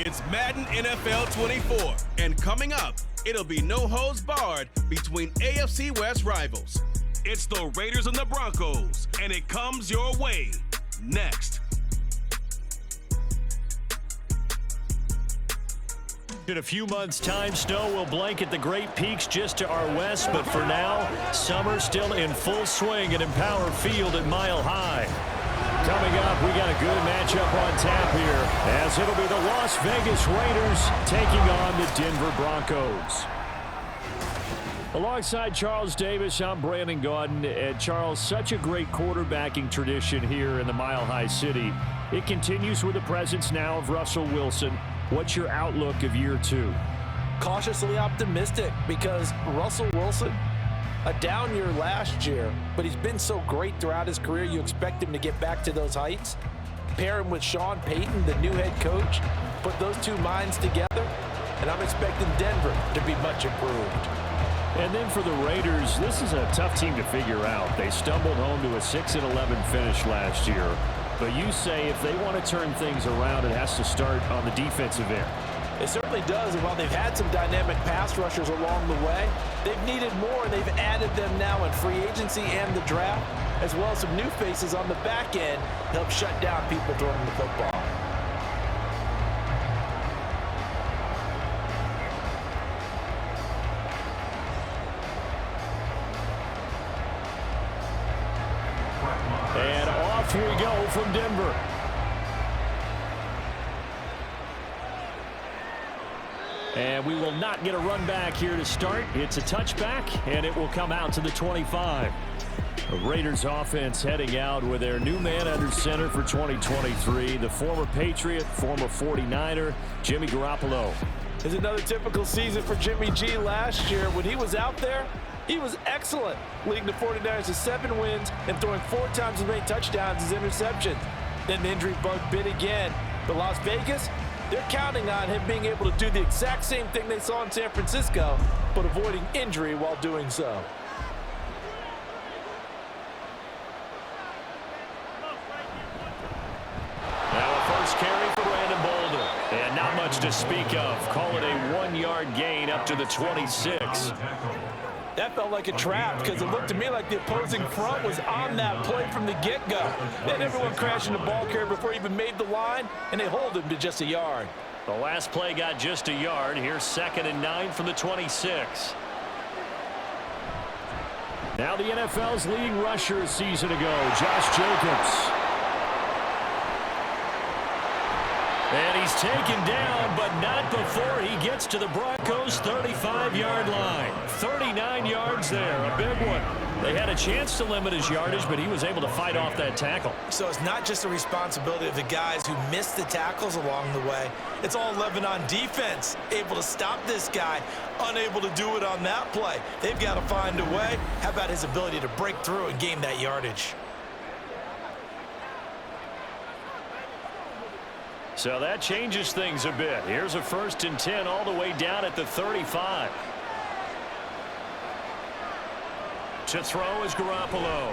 It's Madden NFL 24, and coming up, it'll be no holds barred between AFC West rivals. It's the Raiders and the Broncos, and it comes your way next. In a few months' time, snow will blanket the Great Peaks just to our west, but for now, summer's still in full swing at Empower Field at Mile High. Coming up, we got a good matchup on tap here, as it'll be the Las Vegas Raiders taking on the Denver Broncos. Alongside Charles Davis, I'm Brandon Gaudin. And Charles, such a great quarterbacking tradition here in the Mile High City. It continues with the presence now of Russell Wilson. What's your outlook of year two? Cautiously optimistic, because Russell Wilson, a down year last year, but he's been so great throughout his career, you expect him to get back to those heights. Pair him with Sean Payton, the new head coach, put those two minds together, and I'm expecting Denver to be much improved. And then for the Raiders, this is a tough team to figure out. They stumbled home to a 6-11 finish last year. But you say if they want to turn things around, it has to start on the defensive end. It certainly does, and while they've had some dynamic pass rushers along the way, they've needed more, and they've added them now in free agency and the draft, as well as some new faces on the back end to help shut down people throwing the football. And off we go from Denver. And we will not get a run back here to start. It's a touchback, and it will come out to the 25. The Raiders offense heading out with their new man under center for 2023, the former Patriot, former 49er, Jimmy Garoppolo. It's another typical season for Jimmy G. Last year, when he was out there, he was excellent, leading the 49ers to 7 wins and throwing 4 times as many touchdowns as interceptions. Then the injury bug bit again. But Las Vegas, they're counting on him being able to do the exact same thing they saw in San Francisco, but avoiding injury while doing so. Now a first carry for Brandon Bolden. And not much to speak of. Call it a 1-yard gain up to the 26. That felt like a trap, because it looked to me like the opposing front was on that play from the get-go. They had everyone crashing the ball carrier before he even made the line, and they hold him to just a yard. The last play got just a yard. Here's 2nd and 9 from the 26. Now the NFL's leading rusher a season ago, Josh Jacobs. And he's taken down, but not before he gets to the Broncos' 35-yard line. 39 yards there, a big one. They had a chance to limit his yardage, but he was able to fight off that tackle. So it's not just the responsibility of the guys who missed the tackles along the way. It's all 11 on defense, able to stop this guy, unable to do it on that play. They've got to find a way. How about his ability to break through and gain that yardage? So that changes things a bit. Here's a 1st and 10 all the way down at the 35. To throw is Garoppolo.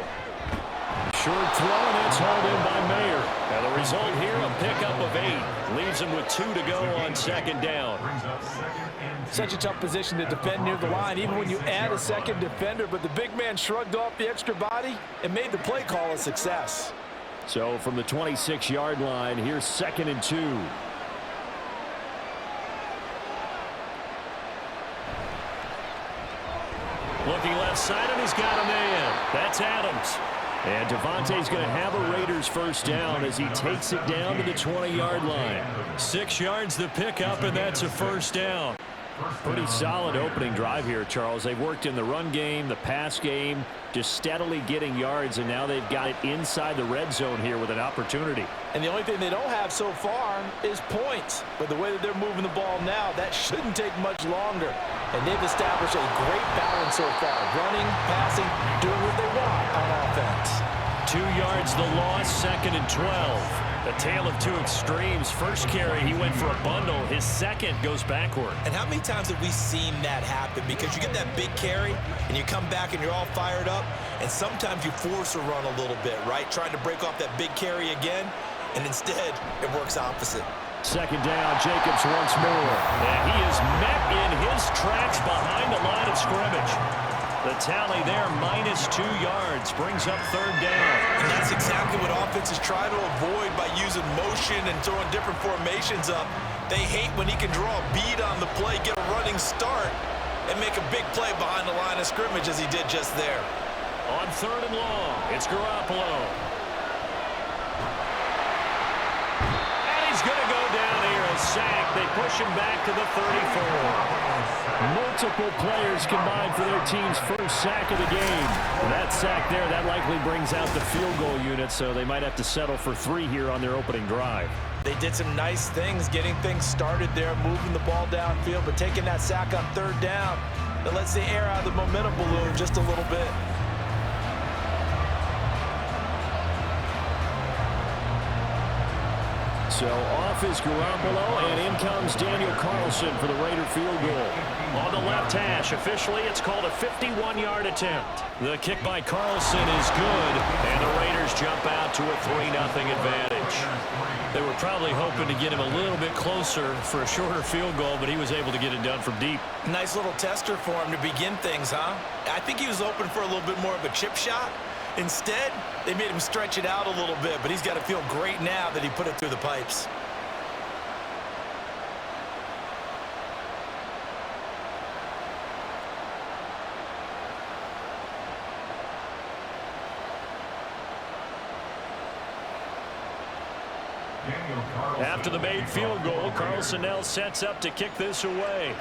Short throw, and it's hauled in by Mayer. Now the result here, a pickup of 8. Leaves him with 2 to go on 2nd down. Such a tough position to defend near the line, even when you add a second defender, but the big man shrugged off the extra body and made the play call a success. So from the 26-yard line, here's 2nd and 2. Looking left side, and he's got a man. That's Adams. And Devontae's going to have a Raiders first down as he takes it down to the 20-yard line. 6 yards the pickup, and that's a first down. Pretty solid opening drive here, Charles. They've worked in the run game, the pass game, just steadily getting yards, and now they've got it inside the red zone here with an opportunity. And the only thing they don't have so far is points. But the way that they're moving the ball now, that shouldn't take much longer. And they've established a great balance so far. Running, passing, doing what they want on offense. 2 yards the loss, 2nd and 12. A tale of 2 extremes. First carry, he went for a bundle. His second goes backward. And how many times have we seen that happen? Because you get that big carry, and you come back and you're all fired up, and sometimes you force a run a little bit, right? Trying to break off that big carry again, and instead, it works opposite. Second down, Jacobs once more. And he is met in his tracks behind the line of scrimmage. The tally there, -2 yards, brings up third down. And that's exactly what offenses try to avoid by using motion and throwing different formations up. They hate when he can draw a bead on the play, get a running start, and make a big play behind the line of scrimmage as he did just there. On third and long, it's Garoppolo. And he's going to go down here, a sack. They push him back to the 34. Multiple players combined for their team's first sack of the game. That sack there, that likely brings out the field goal unit, so they might have to settle for 3 here on their opening drive. They did some nice things, getting things started there, moving the ball downfield, but taking that sack on third down, that lets the air out of the momentum balloon just a little bit. So off is Garoppolo, and in comes Daniel Carlson for the Raider field goal. On the left hash, officially it's called a 51-yard attempt. The kick by Carlson is good, and the Raiders jump out to a 3-0 advantage. They were probably hoping to get him a little bit closer for a shorter field goal, but he was able to get it done from deep. Nice little tester for him to begin things, huh? I think he was open for a little bit more of a chip shot. Instead, they made him stretch it out a little bit, but he's got to feel great now that he put it through the pipes. After the made field goal, Carlson now sets up to kick this away.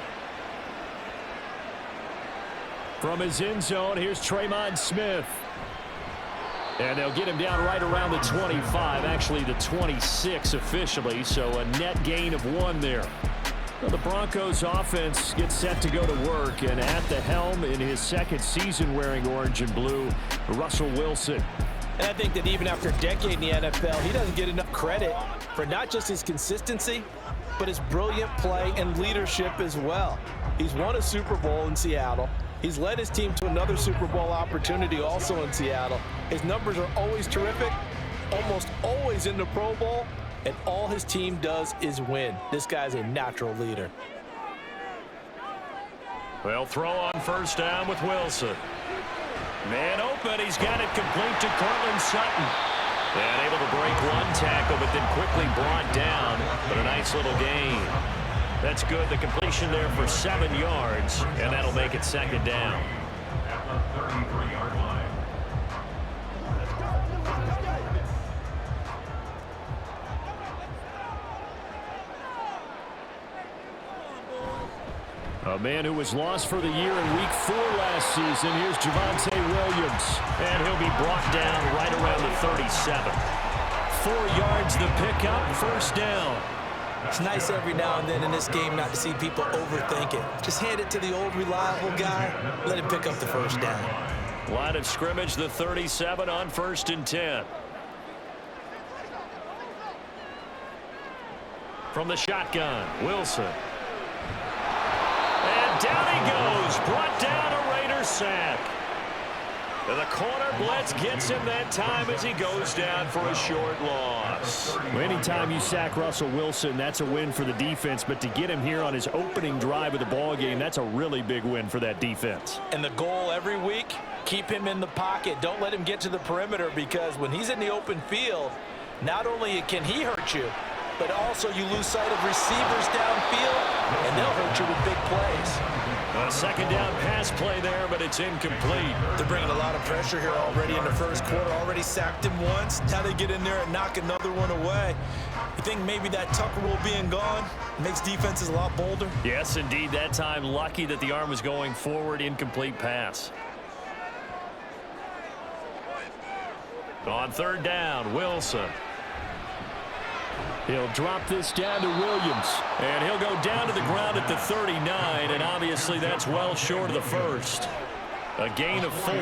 From his end zone, here's Tremon Smith. And they'll get him down right around the 25, actually the 26 officially, so a net gain of 1 there. Well, the Broncos offense gets set to go to work, and at the helm in his second season wearing orange and blue, Russell Wilson. And I think that even after a decade in the NFL, he doesn't get enough credit for not just his consistency, but his brilliant play and leadership as well. He's won a Super Bowl in Seattle. He's led his team to another Super Bowl opportunity also in Seattle. His numbers are always terrific, almost always in the Pro Bowl, and all his team does is win. This guy's a natural leader. Well, throw on first down with Wilson. Man open, he's got it complete to Cortland Sutton. And able to break 1 tackle, but then quickly brought down, but a nice little gain. That's good. The completion there for 7 yards, and that'll make it second down. At the 33-yard line. A man who was lost for the year in Week 4 last season. Here's Javonte Williams, and he'll be brought down right around the 37. 4 yards the pickup, first down. It's nice every now and then in this game not to see people overthink it. Just hand it to the old reliable guy, let him pick up the first down. Line of scrimmage, the 37 on 1st and 10. From the shotgun, Wilson. And down he goes, brought down a Raider sack. And the corner blitz gets him that time as he goes down for a short loss. Well, anytime you sack Russell Wilson, that's a win for the defense. But to get him here on his opening drive of the ball game, that's a really big win for that defense. And the goal every week, keep him in the pocket. Don't let him get to the perimeter, because when he's in the open field, not only can he hurt you, but also you lose sight of receivers downfield, and they'll hurt you with big plays. A second down pass play there, but it's incomplete. They're bringing a lot of pressure here already in the first quarter. Already sacked him once. Now they get in there and knock another one away. You think maybe that Tucker rule being gone makes defenses a lot bolder? Yes, indeed. That time, lucky that the arm was going forward. Incomplete pass. On third down, Wilson. He'll drop this down to Williams, and he'll go down to the ground at the 39, and obviously that's well short of the first. A gain of 4,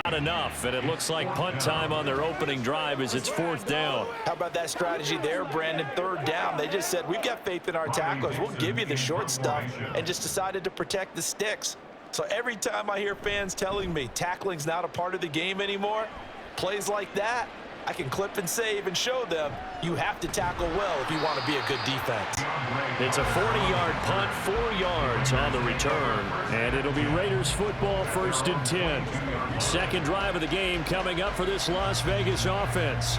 not enough, and it looks like punt time on their opening drive as it's 4th down. How about that strategy there, Brandon? 3rd down. They just said, we've got faith in our tacklers. We'll give you the short stuff, and just decided to protect the sticks. So every time I hear fans telling me tackling's not a part of the game anymore, plays like that, I can clip and save and show them you have to tackle well if you want to be a good defense. It's a 40-yard punt, 4 yards on the return. And it'll be Raiders football, 1st and 10. Second drive of the game coming up for this Las Vegas offense.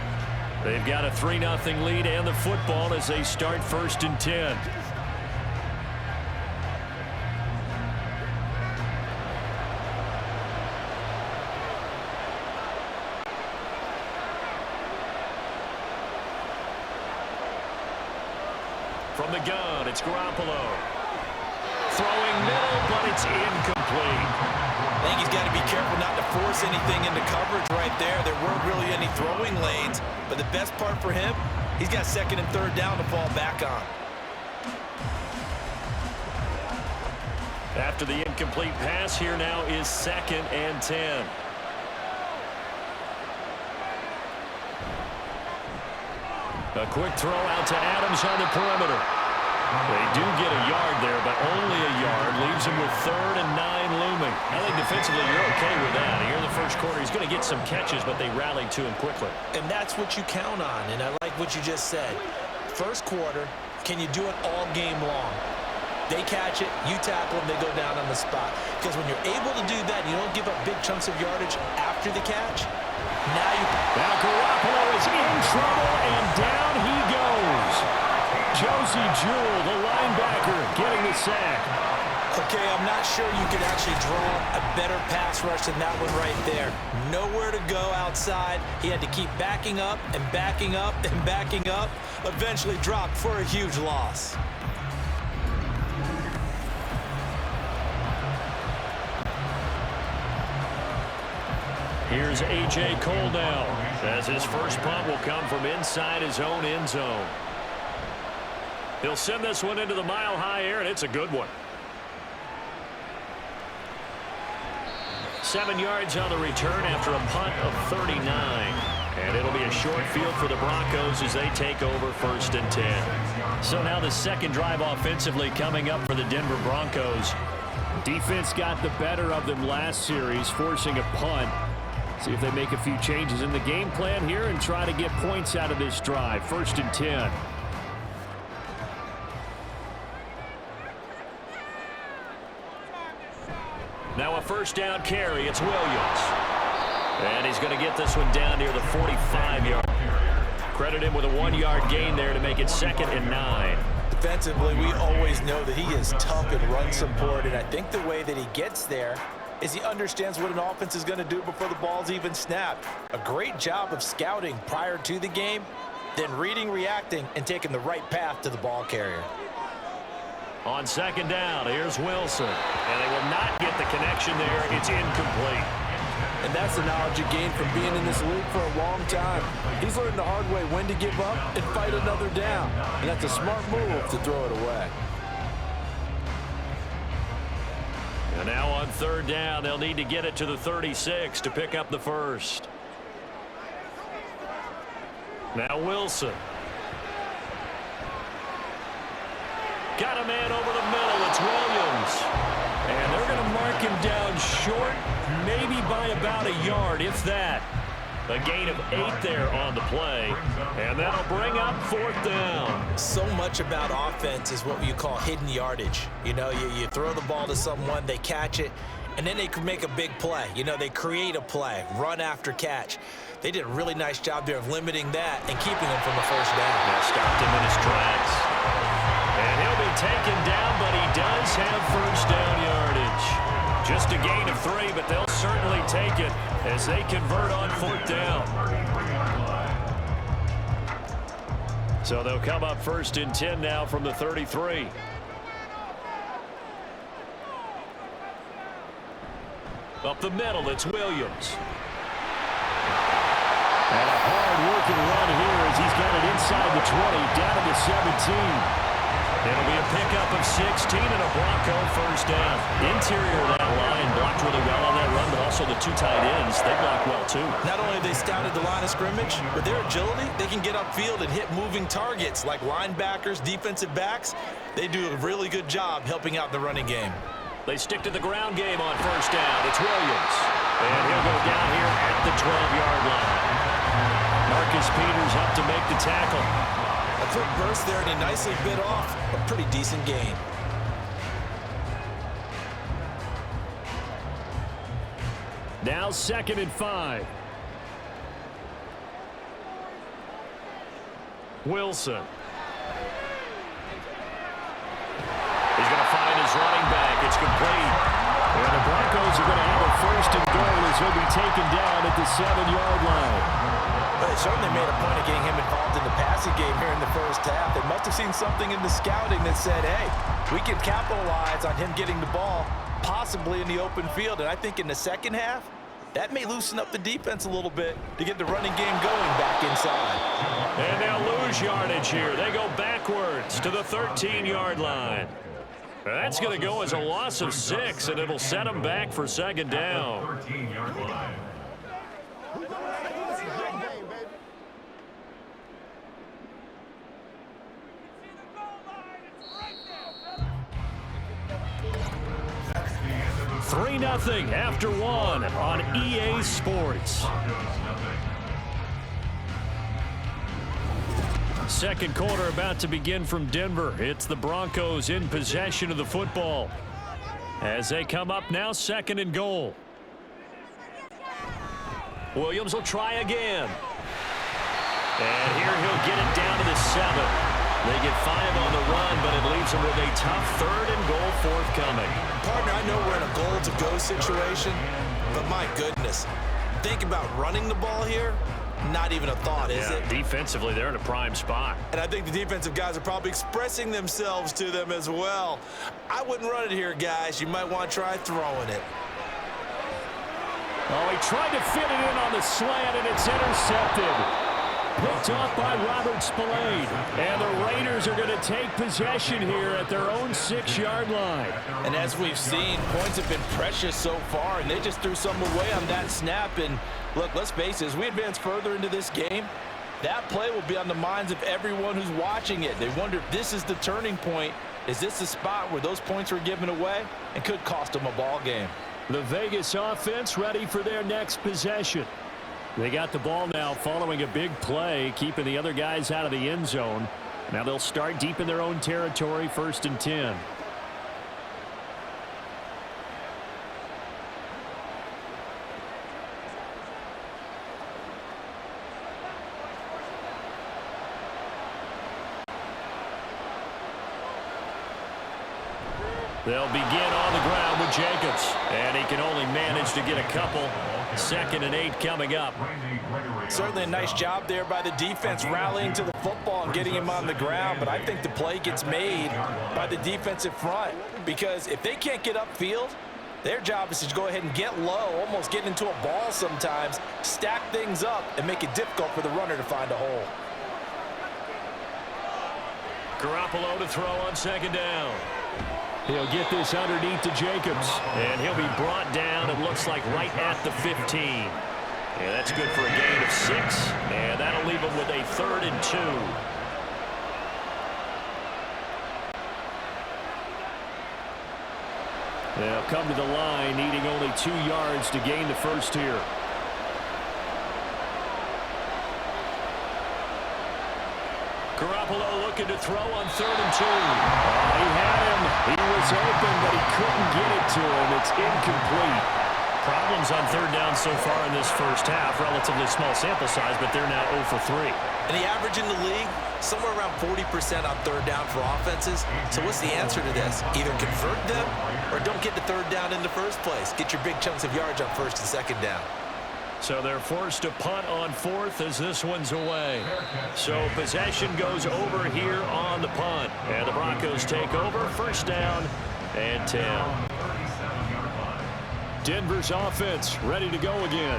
They've got a 3-0 lead and the football as they start 1st and 10. From the gun, it's Garoppolo. Throwing middle, but it's incomplete. I think he's got to be careful not to force anything into coverage right there. There weren't really any throwing lanes, but the best part for him, he's got 2nd and 3rd down to fall back on. After the incomplete pass, here now is 2nd and 10. A quick throw out to Adams on the perimeter. They do get a yard there, but only a yard. Leaves him with 3rd and 9 looming. I think defensively you're okay with that. Here in the first quarter, he's going to get some catches, but they rallied to him quickly. And that's what you count on, and I like what you just said. First quarter, can you do it all game long? They catch it, you tackle them, they go down on the spot. Because when you're able to do that, you don't give up big chunks of yardage after the catch. Now Garoppolo is in trouble, and down he goes. Josie Jewell, the linebacker, getting the sack. Okay, I'm not sure you could actually draw a better pass rush than that one right there. Nowhere to go outside. He had to keep backing up and backing up and backing up. Eventually dropped for a huge loss. Here's A.J. Cole now, as his first punt will come from inside his own end zone. He'll send this one into the mile-high air, and it's a good one. 7 yards on the return after a punt of 39. And it'll be a short field for the Broncos as they take over 1st and 10. So now the second drive offensively coming up for the Denver Broncos. Defense got the better of them last series, forcing a punt. See if they make a few changes in the game plan here and try to get points out of this drive. 1st and 10. Now a 1st down carry. It's Williams. And he's going to get this one down near the 45-yard. Credit him with a 1-yard gain there to make it 2nd and 9. Defensively, we always know that he is tough in run support, and I think the way that he gets there is he understands what an offense is going to do before the ball's even snapped. A great job of scouting prior to the game, then reading, reacting, and taking the right path to the ball carrier. On 2nd down, here's Wilson. And they will not get the connection there. It's incomplete. And that's the knowledge you gain from being in this league for a long time. He's learned the hard way when to give up and fight another down. And that's a smart move to throw it away. And now on 3rd down, they'll need to get it to the 36 to pick up the first. Now Wilson. Got a man over the middle. It's Williams. And they're going to mark him down short, maybe by about a yard, if that. A gain of 8 there on the play. And that'll bring up 4th down. So much about offense is what you call hidden yardage. You know, you throw the ball to someone, they catch it, and then they can make a big play. You know, they create a play, run after catch. They did a really nice job there of limiting that and keeping him from a 1st down. That stopped him in his tracks. And he'll be taken down, but he does have 1st down yardage. Just a gain of 3, but they'll certainly take it as they convert on 4th down. So they'll come up 1st and 10 now from the 33. Up the middle, it's Williams. And a hard-working run here as he's got it inside the 20, down to the 17. It'll be a pickup of 16 and a Bronco 1st down. Interior of that line blocked really well on that run, but also the 2 tight ends, they blocked well too. Not only have they scouted the line of scrimmage, but their agility, they can get upfield and hit moving targets like linebackers, defensive backs. They do a really good job helping out the running game. They stick to the ground game on 1st down. It's Williams. And he'll go down here at the 12-yard line. Mark Marcus Peters up to make the tackle. A quick burst there, and he nicely bit off a pretty decent gain. Now 2nd and 5. Wilson. He's going to find his running back. It's complete. And the Broncos are going to have a 1st and goal as he'll be taken down at the 7-yard line. Well, they certainly made a point of getting him involved in the passing game here in the first half. They must have seen something in the scouting that said, hey, we can capitalize on him getting the ball possibly in the open field. And I think in the second half, that may loosen up the defense a little bit to get the running game going back inside. And they'll lose yardage here. They go backwards to the 13-yard line. That's going to go as a loss of 6, and it'll set them back for 2nd down. 13-yard line. Three 3-0 after 1 on EA Sports. Second quarter about to begin from Denver. It's the Broncos in possession of the football as they come up now 2nd and goal. Williams will try again. And here he'll get it down to the 7. They get 5 on the run, but it leaves them with a tough 3rd and goal forthcoming. Partner, I know we're in a goal-to-go situation, but my goodness, think about running the ball here. Not even a thought, is it? Defensively, they're in a prime spot. And I think the defensive guys are probably expressing themselves to them as well. I wouldn't run it here, guys. You might want to try throwing it. Oh, he tried to fit it in on the slant, and it's intercepted. Picked off by Robert Spillane. And the Raiders are going to take possession here at their own 6-yard line. And as we've seen, points have been precious so far, and they just threw some away on that snap. And look, let's face it, as we advance further into this game, that play will be on the minds of everyone who's watching it. They wonder if this is the turning point. Is this the spot where those points were given away and could cost them a ball game? The Vegas offense ready for their next possession. They got the ball now following a big play, keeping the other guys out of the end zone. Now they'll start deep in their own territory, 1st and 10. They'll begin on the ground with Jacobs, and he can only manage to get a couple. 2nd and 8 coming up. Certainly a nice job there by the defense rallying to the football and getting him on the ground, but I think the play gets made by the defensive front because if they can't get upfield, their job is to go ahead and get low, almost get into a ball sometimes, stack things up, and make it difficult for the runner to find a hole. Garoppolo to throw on 2nd down. He'll get this underneath to Jacobs, and he'll be brought down, it looks like, right at the 15. Yeah, that's good for a gain of 6, and that'll leave him with a 3rd and 2. They'll come to the line, needing only 2 yards to gain the first here. Garoppolo looking to throw on 3rd and 2. He had him. He was open, but he couldn't get it to him. It's incomplete. Problems on 3rd down so far in this first half. Relatively small sample size, but they're now 0 for 3. And the average in the league, somewhere around 40% on 3rd down for offenses. So what's the answer to this? Either convert them or don't get the 3rd down in the first place. Get your big chunks of yards on 1st and 2nd down. So they're forced to punt on 4th as this one's away. So possession goes over here on the punt. And the Broncos take over, 1st down and 10. Denver's offense ready to go again.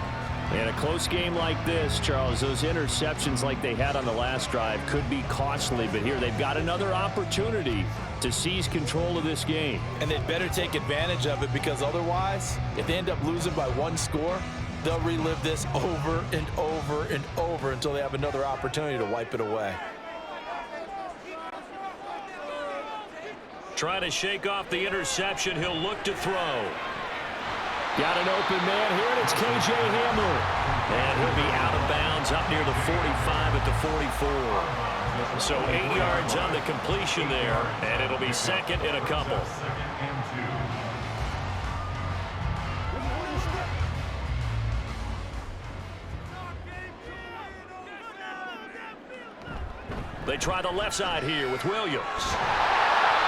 In a close game like this, Charles, those interceptions like they had on the last drive could be costly. But here they've got another opportunity to seize control of this game. And they'd better take advantage of it because otherwise, if they end up losing by 1 score, they'll relive this over and over and over until they have another opportunity to wipe it away. Trying to shake off the interception. He'll look to throw. Got an open man here, and it's K.J. Hamler. And he'll be out of bounds up near the 45 at the 44. So 8 yards on the completion there, and it'll be second and a couple. They try the left side here with Williams.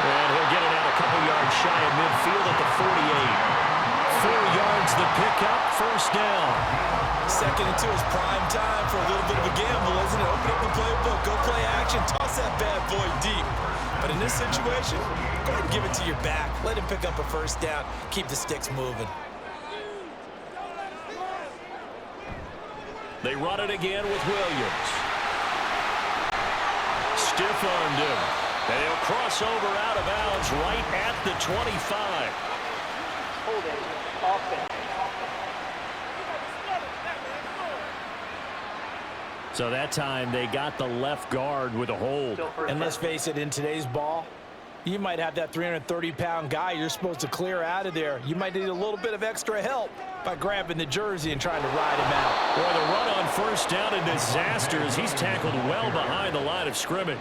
And he'll get it out a couple yards shy of midfield at the 48. 4 yards the pickup, first down. 2nd and 2 is prime time for a little bit of a gamble, isn't it? Open up the playbook, go play action, toss that bad boy deep. But in this situation, go ahead and give it to your back. Let him pick up a first down, keep the sticks moving. They run it again with Williams. Stiff-armed him. And he'll cross over out of bounds right at the 25. So that time they got the left guard with a hold. And let's face it, in today's ball, you might have that 330-pound guy you're supposed to clear out of there. You might need a little bit of extra help by grabbing the jersey and trying to ride him out. Boy, the run on first down, a disaster as he's tackled well behind the line of scrimmage.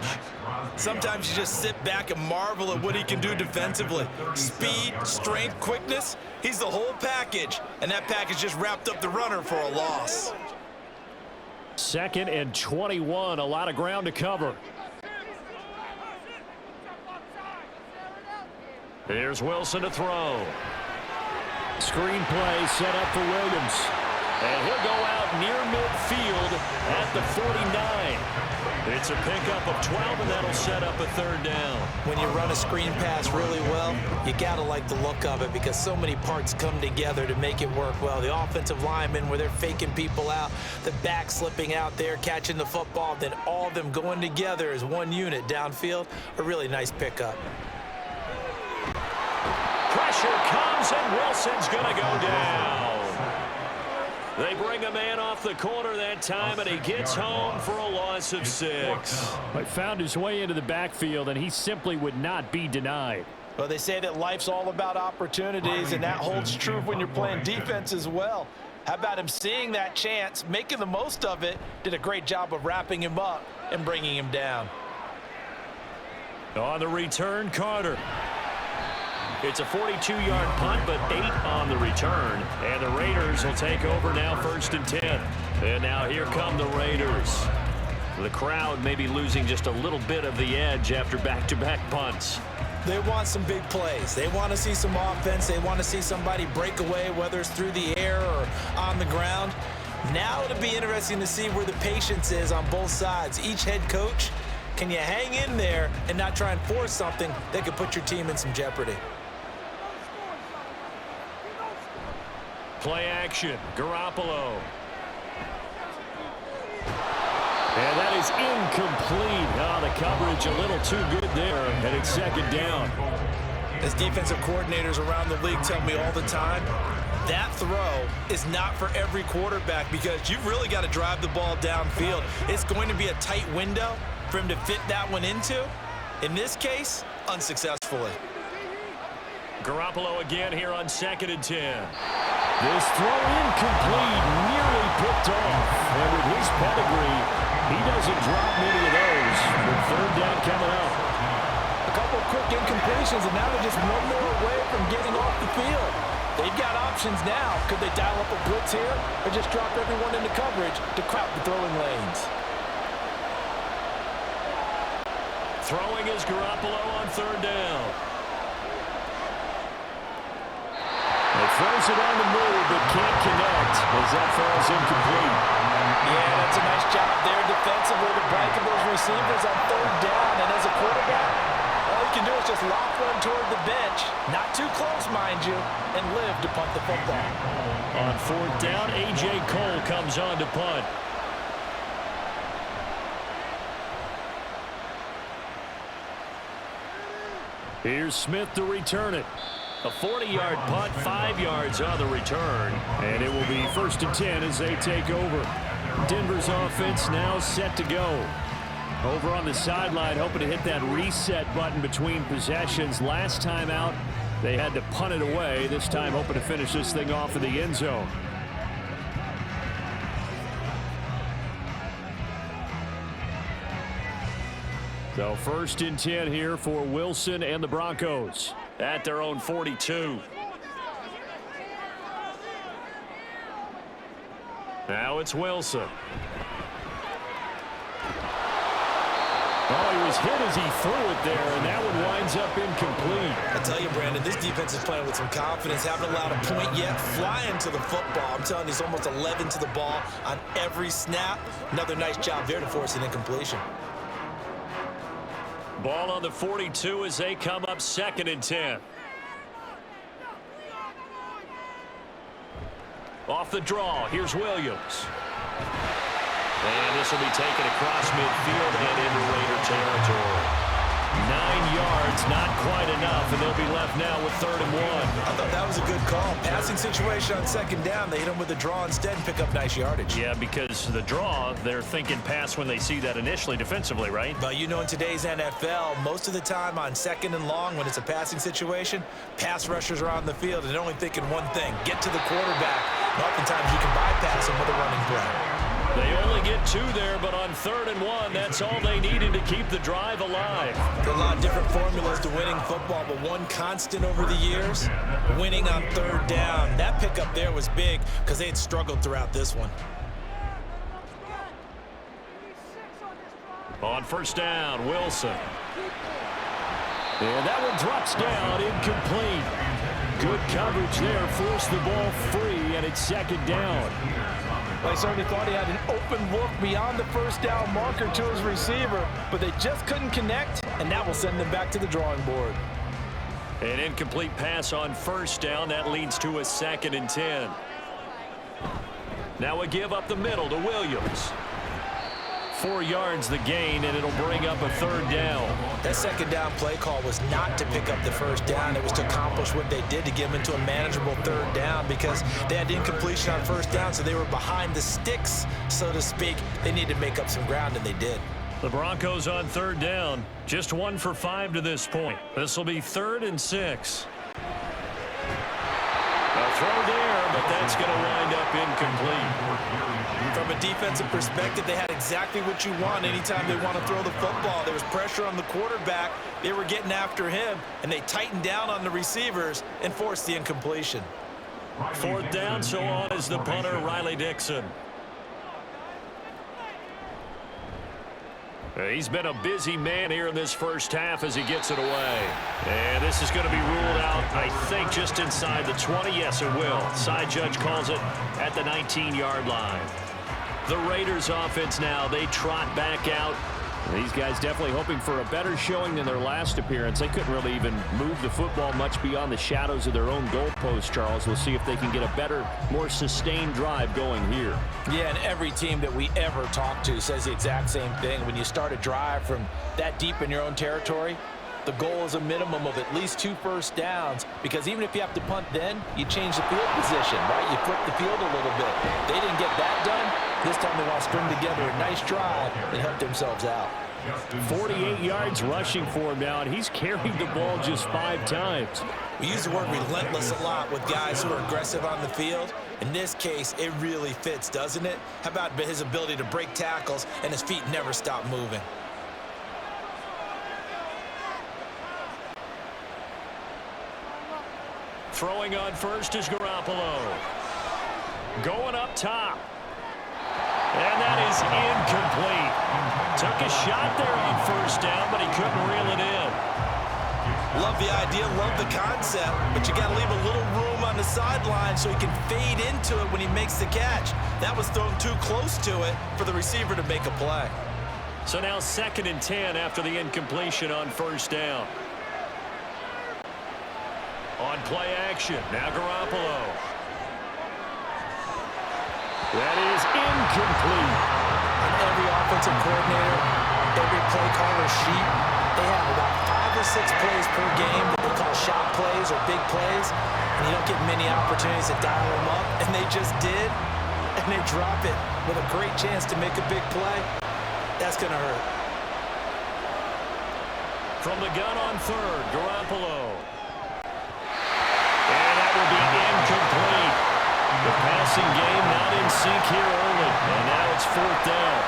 Sometimes you just sit back and marvel at what he can do defensively. Speed, strength, quickness, he's the whole package. And that package just wrapped up the runner for a loss. 2nd and 21, a lot of ground to cover. Here's Wilson to throw. Screen play set up for Williams. And he'll go out near midfield at the 49. It's a pickup of 12, and that'll set up a 3rd down. When you run a screen pass really well, you got to like the look of it because so many parts come together to make it work well. The offensive linemen, where they're faking people out, the back slipping out there, catching the football, then all of them going together as one unit downfield. A really nice pickup. Pressure comes, and Wilson's going to go down. They bring a man off the corner that time, and he gets home for a loss of 6. But found his way into the backfield, and he simply would not be denied. Well, they say that life's all about opportunities, and that holds true when you're playing defense as well. How about him seeing that chance, making the most of it, did a great job of wrapping him up and bringing him down. On the return, Carter. It's a 42-yard punt, but 8 on the return. And the Raiders will take over now, 1st and 10. And now here come the Raiders. The crowd may be losing just a little bit of the edge after back-to-back punts. They want some big plays. They want to see some offense. They want to see somebody break away, whether it's through the air or on the ground. Now it'll be interesting to see where the patience is on both sides. Each head coach, can you hang in there and not try and force something that could put your team in some jeopardy? Play action, Garoppolo. And that is incomplete. Oh, the coverage a little too good there, and it's 2nd down. As defensive coordinators around the league tell me all the time, that throw is not for every quarterback because you've really got to drive the ball downfield. It's going to be a tight window for him to fit that one into. In this case, unsuccessfully. Garoppolo again here on 2nd and 10. This throw incomplete, nearly picked off. And with his pedigree, he doesn't drop many of those. With 3rd down coming up. A couple of quick incompletions, and now they're just one more away from getting off the field. They've got options now. Could they dial up a blitz here or just drop everyone into coverage to crowd the throwing lanes? Throwing is Garoppolo on 3rd down. He throws it on the move, but can't connect as that falls incomplete. Yeah, that's a nice job there defensively to blanket those receivers on 3rd down. And as a quarterback, all you can do is just lock one toward the bench, not too close, mind you, and live to punt the football. On 4th down, A.J. Cole comes on to punt. Here's Smith to return it. A 40-yard punt, 5 yards on the return. And it will be 1st and 10 as they take over. Denver's offense now set to go. Over on the sideline, hoping to hit that reset button between possessions. Last time out, They had to punt it away, this time hoping to finish this thing off in the end zone. So 1st and 10 here for Wilson and the Broncos at their own 42. Now it's Wilson. Oh, he was hit as he threw it there, and that one winds up incomplete. I tell you, Brandon, this defense is playing with some confidence. Haven't allowed a point yet. Flying to the football. I'm telling you, he's almost 11 to the ball on every snap. Another nice job there to force an incompletion. Ball on the 42 as they come up 2nd and 10. Off the draw, here's Williams. And this will be taken across midfield and into Raider territory. 9 yards, not quite enough, and they'll be left now with 3rd and 1. I thought that was a good call. Passing situation on 2nd down. They hit him with the draw instead and pick up nice yardage. Yeah, because the draw, they're thinking pass when they see that initially defensively, right? But you know, in today's NFL, most of the time on 2nd and long, when it's a passing situation, pass rushers are on the field and they're only thinking one thing: get to the quarterback. And oftentimes you can bypass him with a running play. They only get 2 there, but on 3rd and 1, that's all they needed to keep the drive alive. There are a lot of different formulas to winning football, but one constant over the years: winning on 3rd down. That pickup there was big because they had struggled throughout this one. On 1st down, Wilson. And that one drops down, incomplete. Good coverage there, forced the ball free, and it's 2nd down. I certainly thought he had an open look beyond the 1st down marker to his receiver, but they just couldn't connect, and that will send them back to the drawing board. An incomplete pass on 1st down. That leads to a 2nd and 10. Now a give up the middle to Williams. 4 yards the gain, and it'll bring up a 3rd down. That 2nd down play call was not to pick up the 1st down. It was to accomplish what they did, to get them into a manageable 3rd down, because they had incompletion on 1st down, so they were behind the sticks, so to speak. They needed to make up some ground, and they did. The Broncos on 3rd down, just 1 for 5 to this point. This will be 3rd and 6. A throw there, but that's going to wind up incomplete. From a defensive perspective, they had exactly what you want anytime they want to throw the football. There was pressure on the quarterback. They were getting after him, and they tightened down on the receivers and forced the incompletion. 4th down, so on is the punter, Riley Dixon. He's been a busy man here in this 1st half as he gets it away. And this is going to be ruled out, I think, just inside the 20. Yes, it will. Side judge calls it at the 19-yard line. The Raiders offense now, they trot back out. These guys definitely hoping for a better showing than their last appearance. They couldn't really even move the football much beyond the shadows of their own goalpost, Charles. We'll see if they can get a better, more sustained drive going here. Yeah, and every team that we ever talk to says the exact same thing. When you start a drive from that deep in your own territory, the goal is a minimum of at least 2 1st downs, because even if you have to punt then, you change the field position, right? You flip the field a little bit. They didn't get that done. This time they want to string together a nice drive and help themselves out. 48 yards rushing for him now, and he's carried the ball just 5 times. We use the word relentless a lot with guys who are aggressive on the field. In this case, it really fits, doesn't it? How about his ability to break tackles and his feet never stop moving? Throwing on 1st is Garoppolo. Going up top. And that is incomplete. Took a shot there on 1st down, but he couldn't reel it in. Love the idea, love the concept, but you got to leave a little room on the sideline so he can fade into it when he makes the catch. That was thrown too close to it for the receiver to make a play. So now 2nd and 10 after the incompletion on 1st down. On play action, now Garoppolo. That is incomplete. On every offensive coordinator, every play caller sheet, they have about 5 or 6 plays per game that they call shot plays or big plays, and you don't get many opportunities to dial them up, and they just did, and they drop it with a great chance to make a big play. That's going to hurt. From the gun on 3rd, Garoppolo. that will be incomplete. The passing game not in sync here early, and now it's 4th down.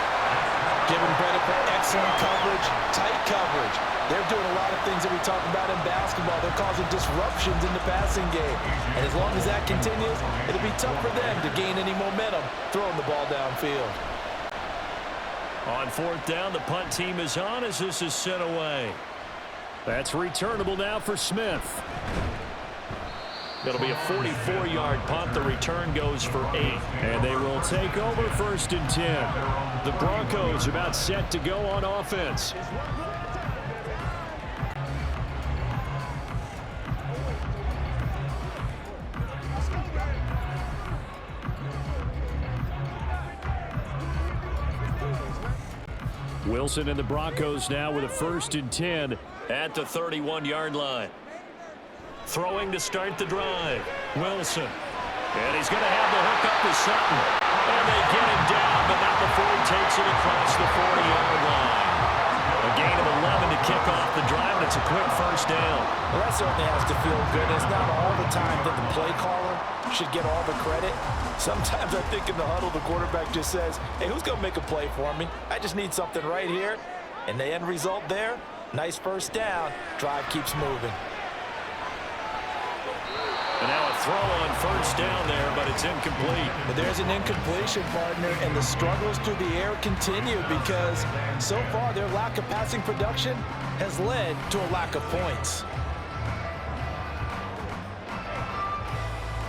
Give them credit for excellent coverage, tight coverage. They're doing a lot of things that we talk about in basketball. They're causing disruptions in the passing game. And as long as that continues, it'll be tough for them to gain any momentum throwing the ball downfield. On 4th down, the punt team is on as this is sent away. That's returnable now for Smith. It'll be a 44-yard punt. The return goes for 8. And they will take over 1st and 10. The Broncos about set to go on offense. Wilson and the Broncos now with a 1st and 10 at the 31-yard line. Throwing to start the drive. Wilson. And he's going to have the hook up to Sutton. And they get him down, but not before he takes it across the 40-yard line. A gain of 11 to kick off the drive, and it's a quick 1st down. Well, that certainly has to feel good. It's not all the time that the play caller should get all the credit. Sometimes I think in the huddle, the quarterback just says, hey, who's going to make a play for me? I just need something right here. And the end result there, nice 1st down. Drive keeps moving. And now a throw on 1st down there, but it's incomplete. But there's an incompletion, partner, and the struggles through the air continue because so far their lack of passing production has led to a lack of points.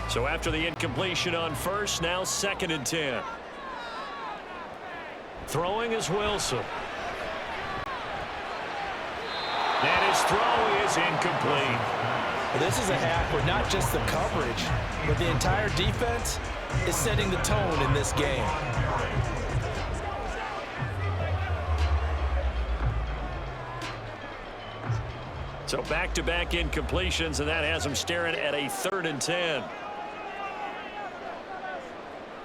So after the incompletion on 1st, now 2nd and 10. Throwing is Wilson. And his throw is incomplete. Well, this is a half where not just the coverage, but the entire defense is setting the tone in this game. So back-to-back incompletions, and that has them staring at a 3rd and 10.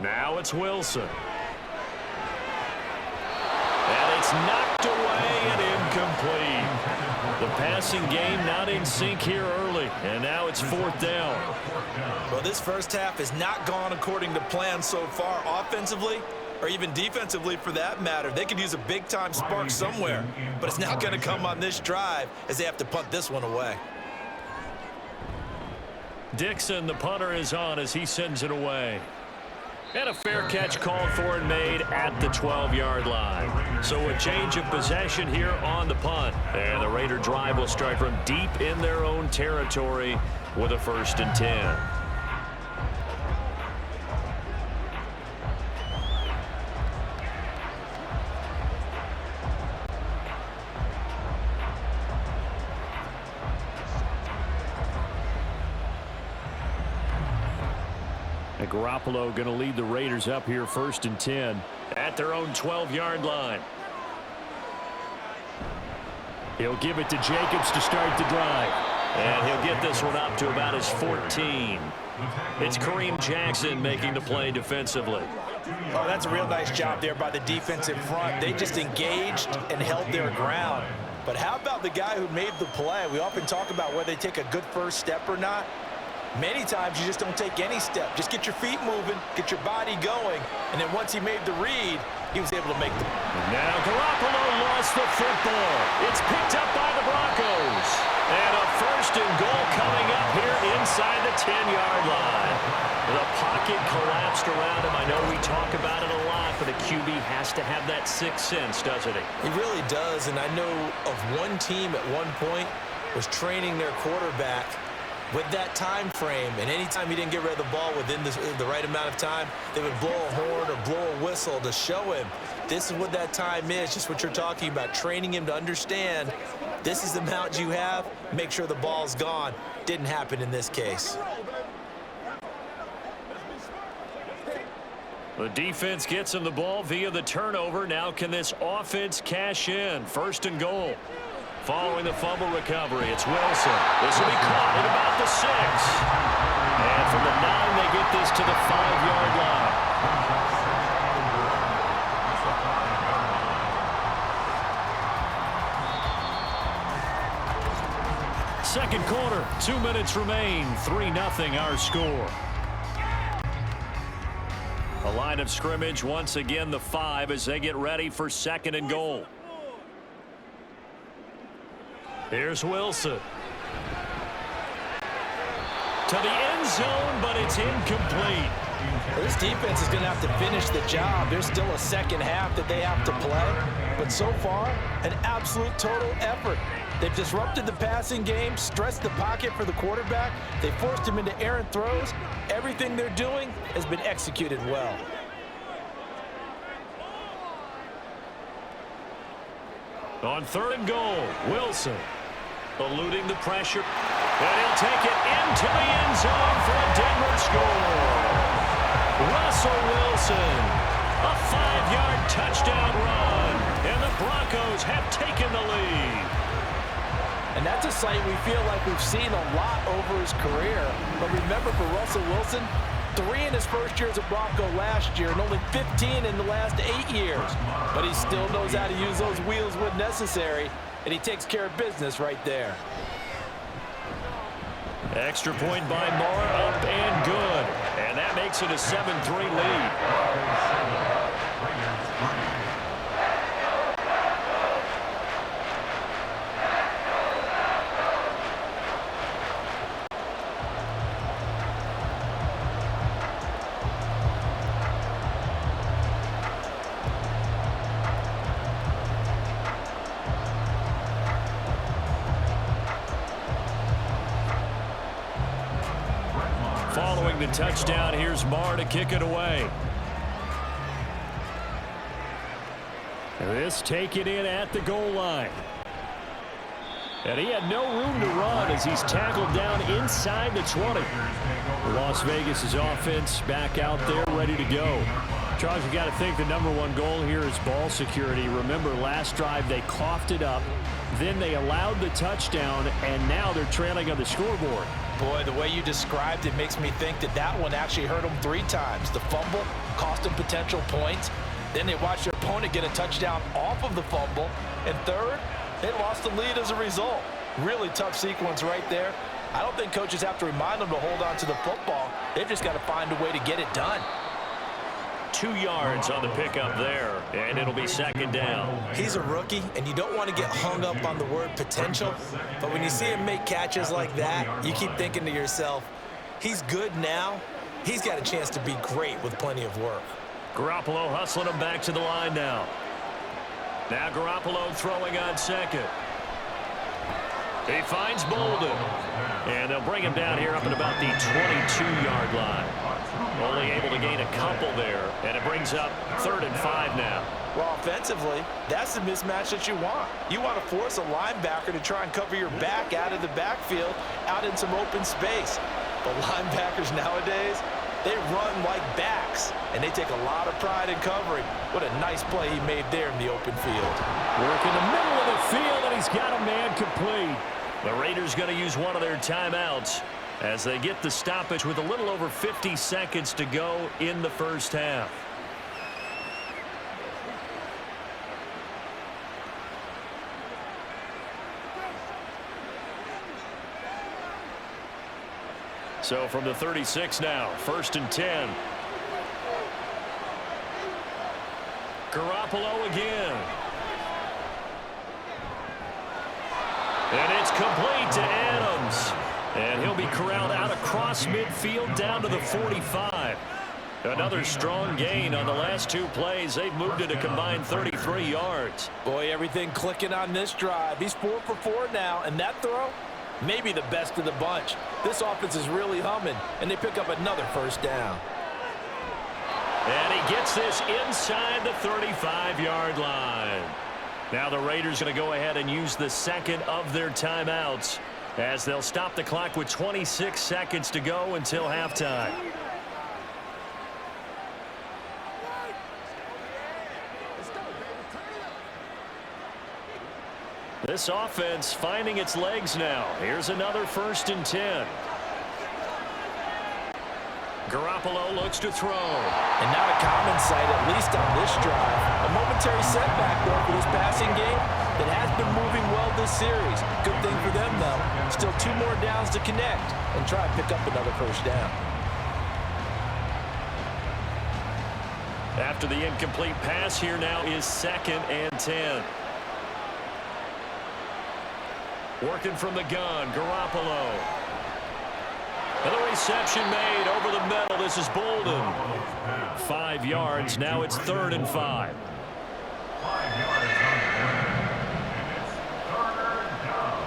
Now it's Wilson. And it's knocked away and incomplete. The passing game not in sync here early, and now it's 4th down. Well, this first half has not gone according to plan so far offensively or even defensively for that matter. They could use a big-time spark somewhere, but it's not going to come on this drive as they have to punt this one away. Dixon, the punter, is on as he sends it away. And a fair catch called for and made at the 12-yard line. So a change of possession here on the punt. And the Raider drive will start from deep in their own territory with a 1st and 10. Garoppolo going to lead the Raiders up here 1st and 10 at their own 12-yard line. He'll give it to Jacobs to start the drive. And he'll get this one up to about his 14. It's Kareem Jackson making the play defensively. Oh, that's a real nice job there by the defensive front. They just engaged and held their ground. But how about the guy who made the play? We often talk about whether they take a good first step or not. Many times you just don't take any step. Just get your feet moving, get your body going, and then once he made the read, he was able to make the... Now Garoppolo lost the football. It's picked up by the Broncos. And a 1st and goal coming up here inside the 10-yard line. The pocket collapsed around him. I know we talk about it a lot, but a QB has to have that sixth sense, doesn't he? He really does, and I know of one team at one point was training their quarterback with that time frame, and anytime he didn't get rid of the ball within the right amount of time, they would blow a horn or blow a whistle to show him this is what that time is, just what you're talking about, training him to understand this is the amount you have, make sure the ball's gone. Didn't happen in this case. The defense gets him the ball via the turnover. Now can this offense cash in? 1st and goal. Following the fumble recovery, it's Wilson. This will be caught at about the 6. And from the 9, they get this to the 5-yard line. Second quarter, 2 minutes remain. 3-0 our score. A line of scrimmage, once again the 5 as they get ready for 2nd and goal. Here's Wilson. To the end zone, but it's incomplete. This defense is going to have to finish the job. There's still a second half that they have to play. But so far, an absolute total effort. They've disrupted the passing game, stressed the pocket for the quarterback. They forced him into errant throws. Everything they're doing has been executed well. On 3rd and goal, Wilson eluding the pressure. And he'll take it into the end zone for a Denver score. Russell Wilson, a 5-yard touchdown run, and the Broncos have taken the lead. And that's a sight we feel like we've seen a lot over his career. But remember, for Russell Wilson, 3 in his first year as a Bronco last year and only 15 in the last 8 years. But he still knows how to use those wheels when necessary, and he takes care of business right there. Extra point by Moore, up and good. And that makes it a 7-3 lead. Following the touchdown, here's Marr to kick it away. This taken in at the goal line. And he had no room to run as he's tackled down inside the 20. Las Vegas' offense back out there ready to go. Charles, you got to think the #1 goal here is ball security. Remember, last drive they coughed it up. Then they allowed the touchdown, and now they're trailing on the scoreboard. Boy, the way you described it makes me think that that one actually hurt them 3 times. The fumble cost them potential points. Then they watched their opponent get a touchdown off of the fumble. And third, they lost the lead as a result. Really tough sequence right there. I don't think coaches have to remind them to hold on to the football. They've just got to find a way to get it done. 2 yards on the pickup there, and it'll be 2nd down. He's a rookie, and you don't want to get hung up on the word potential. But when you see him make catches like that, you keep thinking to yourself, he's good now. He's got a chance to be great with plenty of work. Garoppolo hustling him back to the line now. Now Garoppolo throwing on 2nd. He finds Bolden. And they'll bring him down here up at about the 22-yard line. Only able to gain a couple there, and it brings up 3rd and 5 now. Well, offensively, that's the mismatch that you want. You want to force a linebacker to try and cover your back out of the backfield, out in some open space. But linebackers nowadays, they run like backs, and they take a lot of pride in covering. What a nice play he made there in the open field. Work in the middle of the field, and he's got a man complete. The Raiders going to use one of their timeouts as they get the stoppage with a little over 50 seconds to go in the first half. So from the 36 now, 1st and 10. Garoppolo again. And it's complete to Adams. And he'll be corralled out across midfield down to the 45. Another strong gain on the last 2 plays. They've moved it a combined 33 yards. Boy, everything clicking on this drive. He's 4 for 4 now, and that throw, maybe the best of the bunch. This offense is really humming, and they pick up another 1st down. And he gets this inside the 35-yard line. Now the Raiders going to go ahead and use the 2nd of their timeouts as they'll stop the clock with 26 seconds to go until halftime. This offense finding its legs now. Here's another 1st and 10. Garoppolo looks to throw. And not a common sight, at least on this drive. A momentary setback, though, for this passing game that has been moving well this series. Good thing for them, though. Still 2 more downs to connect and try and pick up another first down. After the incomplete pass, here now is 2nd and 10. Working from the gun, Garoppolo. And the reception made over the middle. This is Bolden. 5 yards. Now it's 3rd and 5. 5 yards on the ground. And it's 3rd down.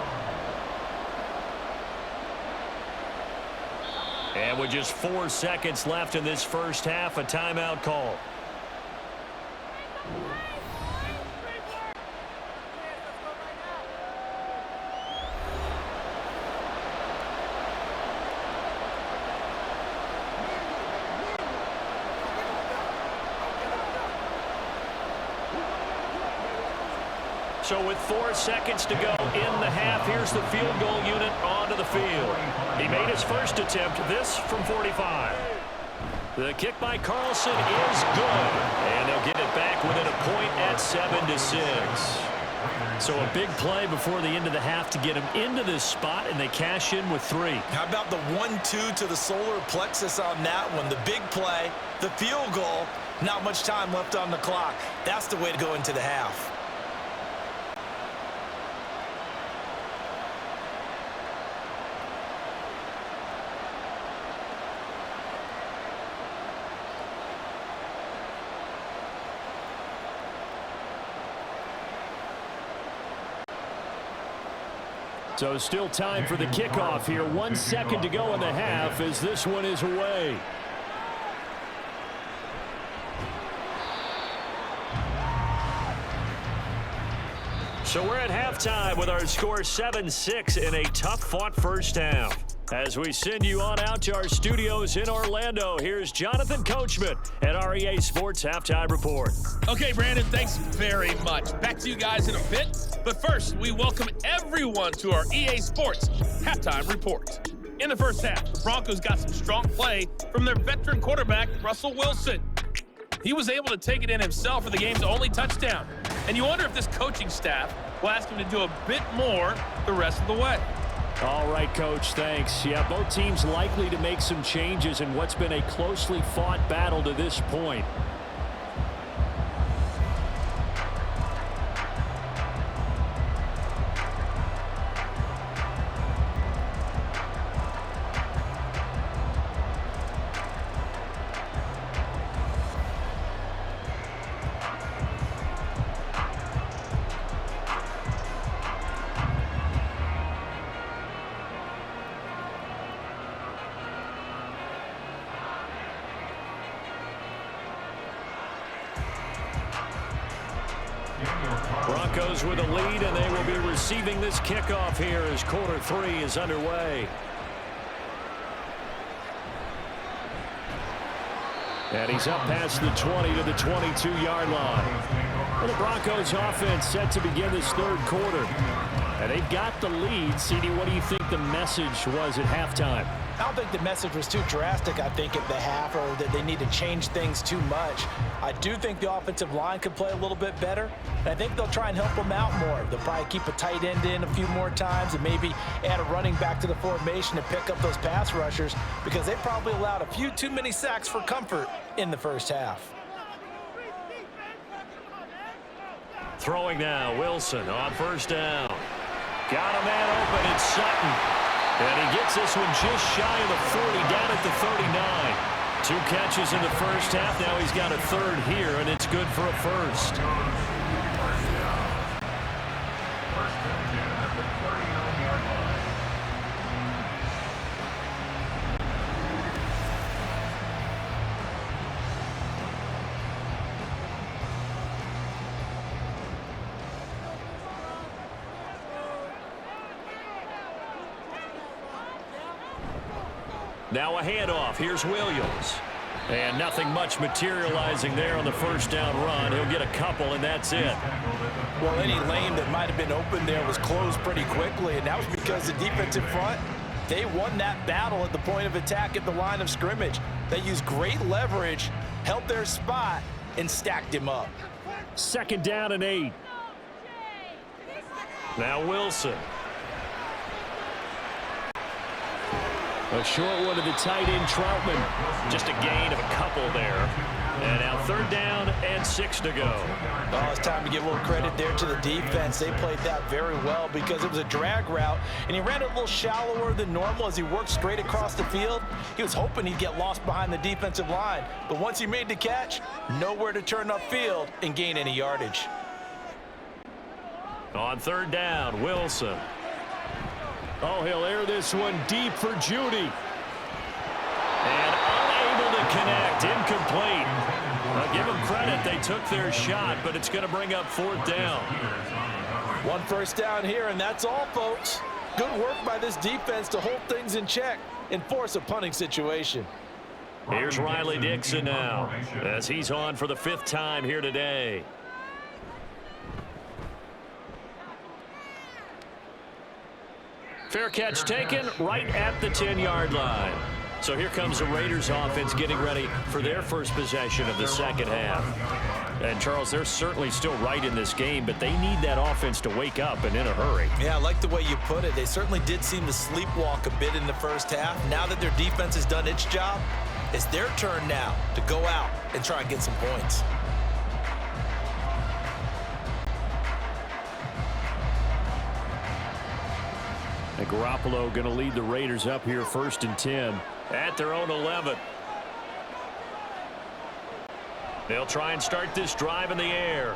And with just 4 seconds left in this first half, a timeout call. So with 4 seconds to go in the half, here's the field goal unit onto the field. He made his first attempt, this from 45. The kick by Carlson is good, and they'll get it back within a point at 7-6. So a big play before the end of the half to get him into this spot, and they cash in with 3. How about the 1-2 to the solar plexus on that one? The big play, the field goal, not much time left on the clock. That's the way to go into the half. So still time for the kickoff here. 1 second to go in the half as this one is away. So we're at halftime with our score 7-6 in a tough-fought first half. As we send you on out to our studios in Orlando, here's Jonathan Coachman at our EA Sports Halftime Report. Okay, Brandon, thanks very much. Back to you guys in a bit. But first, we welcome everyone to our EA Sports Halftime Report. In the first half, the Broncos got some strong play from their veteran quarterback, Russell Wilson. He was able to take it in himself for the game's only touchdown. And you wonder if this coaching staff will ask him to do a bit more the rest of the way. All right, Coach, thanks. Yeah, both teams likely to make some changes in what's been a closely fought battle to this point. Broncos with a lead, and they will be receiving this kickoff here as quarter 3 is underway. And he's up past the 20 to the 22-yard line. Well, the Broncos offense set to begin this third quarter. And they've got the lead. CD, what do you think the message was at halftime? I don't think the message was too drastic, I think, at the half, or that they need to change things too much. I do think the offensive line could play a little bit better, and I think they'll try and help them out more. They'll probably keep a tight end in a few more times and maybe add a running back to the formation to pick up those pass rushers, because they probably allowed a few too many sacks for comfort in the first half. Throwing now, Wilson on first down. Got a man open, it's Sutton. And he gets this one just shy of the 40, down at the 39. 2 catches in the first half. Now he's got a third here, and it's good for a first. Now a handoff. Here's Williams. And nothing much materializing there on the first down run. He'll get a couple, and that's it. Well, any lane that might have been open there was closed pretty quickly, and that was because the defensive front, they won that battle at the point of attack at the line of scrimmage. They used great leverage, held their spot, and stacked him up. 2nd down and 8. Now Wilson. A short one to the tight end, Troutman. Just a gain of a couple there. And now 3rd down and 6 to go. Oh, it's time to give a little credit there to the defense. They played that very well because it was a drag route, and he ran it a little shallower than normal as he worked straight across the field. He was hoping he'd get lost behind the defensive line, but once he made the catch, nowhere to turn upfield and gain any yardage. On 3rd down, Wilson. Oh, he'll air this one deep for Judy. And unable to connect, incomplete. I'll give them credit, they took their shot, but it's going to bring up 4th down. 1 first down here, and that's all, folks. Good work by this defense to hold things in check and force a punting situation. Here's Riley Dixon now, as he's on for the 5th time here today. Fair catch taken right at the 10-yard line. So here comes the Raiders offense getting ready for their first possession of the second half. And, Charles, they're certainly still right in this game, but they need that offense to wake up and in a hurry. Yeah, I like the way you put it. They certainly did seem to sleepwalk a bit in the first half. Now that their defense has done its job, it's their turn now to go out and try and get some points. And Garoppolo going to lead the Raiders up here 1st and 10 at their own 11. They'll try and start this drive in the air.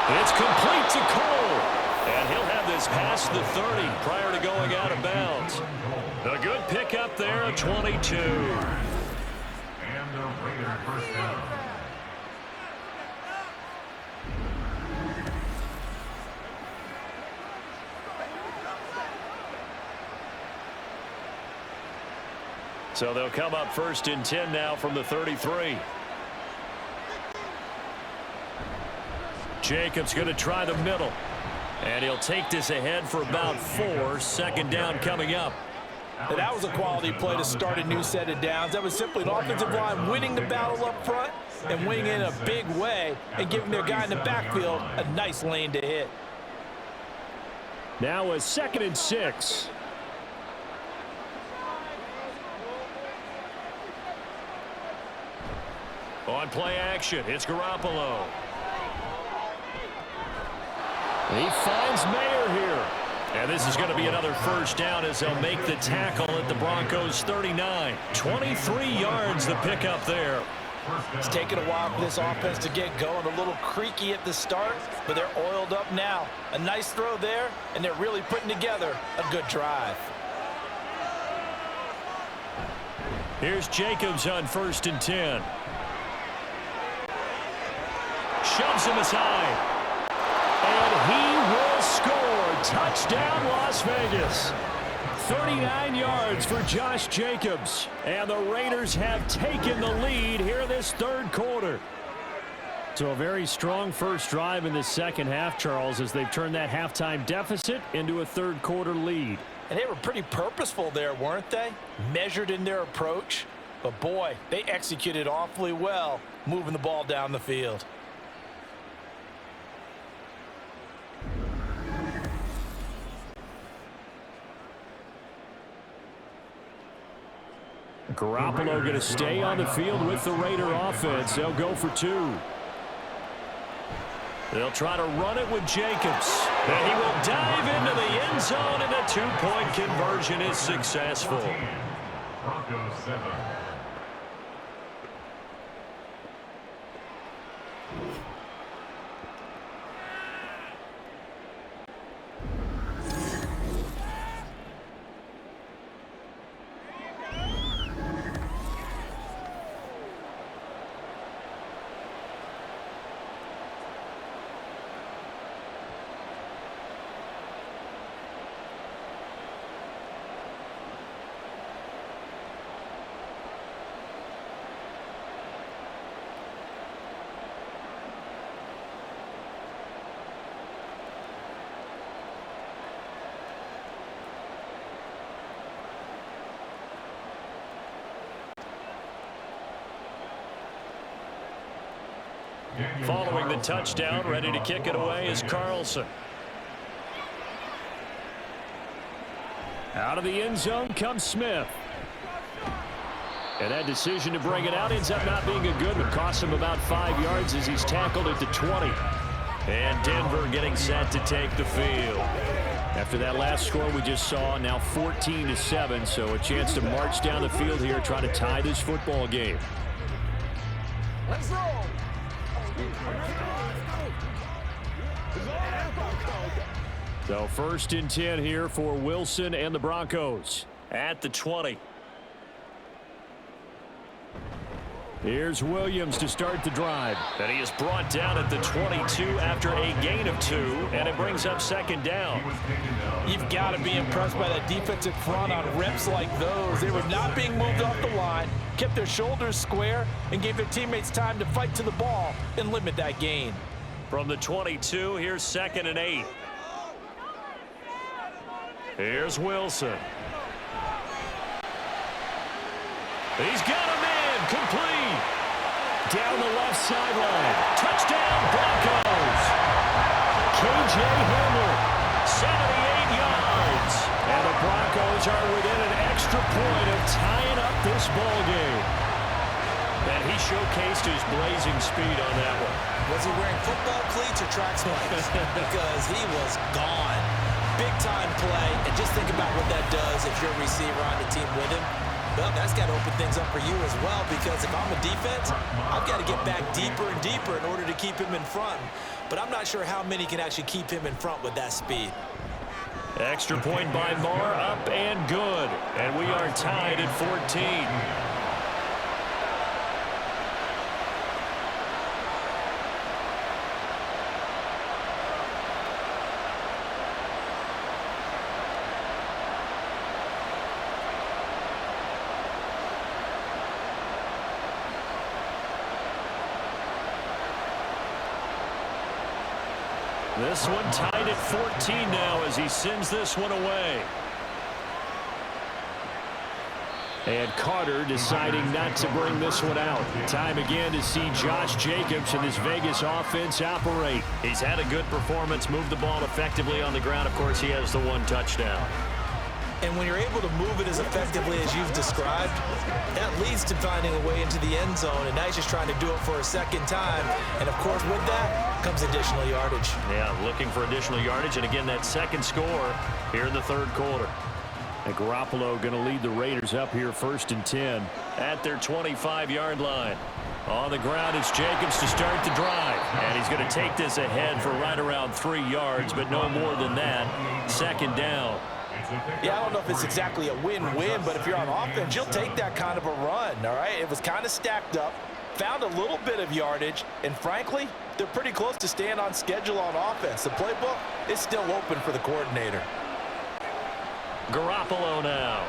It's complete to Cole. And he'll have this past the 30 prior to going out of bounds. A good pickup there, a 22. And the Raiders first down. So they'll come up 1st and 10 now from the 33. Jacobs going to try the middle. And he'll take this ahead for about 4. 2nd down coming up. And that was a quality play to start a new set of downs. That was simply an offensive line winning the battle up front and winning in a big way and giving their guy in the backfield a nice lane to hit. Now a 2nd and 6. On play action, it's Garoppolo. He finds Mayer here. And this is going to be another 1st down as they'll make the tackle at the Broncos 39. 23 yards the pickup there. It's taken a while for this offense to get going. A little creaky at the start, but they're oiled up now. A nice throw there, and they're really putting together a good drive. Here's Jacobs on 1st and 10. Shoves him aside. And he will score. Touchdown, Las Vegas. 39 yards for Josh Jacobs. And the Raiders have taken the lead here this 3rd quarter. So a very strong first drive in the second half, Charles, as they've turned that halftime deficit into a 3rd quarter lead. And they were pretty purposeful there, weren't they? Measured in their approach. But, boy, they executed awfully well moving the ball down the field. Garoppolo going to stay on the field with the Raider offense. They'll go for 2. They'll try to run it with Jacobs. And he will dive into the end zone, and a 2-point conversion is successful. Broncos 7. Following the touchdown, ready to kick it away is Carlson. Out of the end zone comes Smith. And that decision to bring it out ends up not being a good one. Costs him about 5 yards as he's tackled at the 20. And Denver getting set to take the field. After that last score we just saw, now 14-7, so a chance to march down the field here, try to tie this football game. Let's roll. So 1st and 10 here for Wilson and the Broncos at the 20. Here's Williams to start the drive. And he is brought down at the 22 after a gain of 2, and it brings up 2nd down. You've got to be impressed by that defensive front on reps like those. They were not being moved off the line, kept their shoulders square, and gave their teammates time to fight to the ball and limit that gain. From the 22, here's 2nd and 8. Here's Wilson. He's got him in, complete. Down the left sideline. Touchdown, Broncos. KJ Hamler, 78 yards. And the Broncos are within an extra point of tying up this ball game. And he showcased his blazing speed on that one. Was he wearing football cleats or track spikes? Because he was gone. Big-time play, and just think about what that does if you're a receiver on the team with him. Well, that's got to open things up for you as well, because if I'm a defense, I've got to get back deeper and deeper in order to keep him in front. But I'm not sure how many can actually keep him in front with that speed. Extra point by Marr, up and good. And we are tied at 14. This one tied at 14 now as he sends this one away. And Carter deciding not to bring this one out. Time again to see Josh Jacobs and this Vegas offense operate. He's had a good performance, moved the ball effectively on the ground. Of course, he has the 1 touchdown. And when you're able to move it as effectively as you've described, that leads to finding a way into the end zone, and now he's just trying to do it for a 2nd time. And, of course, with that comes additional yardage. Yeah, looking for additional yardage, and again, that 2nd score here in the 3rd quarter. And Garoppolo going to lead the Raiders up here 1st and 10 at their 25-yard line. On the ground, it's Jacobs to start the drive. And he's going to take this ahead for right around 3 yards, but no more than that. 2nd down. Yeah, I don't know if it's exactly a win-win, but if you're on offense, you'll take that kind of a run, all right? It was kind of stacked up, found a little bit of yardage, and frankly, they're pretty close to staying on schedule on offense. The playbook is still open for the coordinator. Garoppolo now.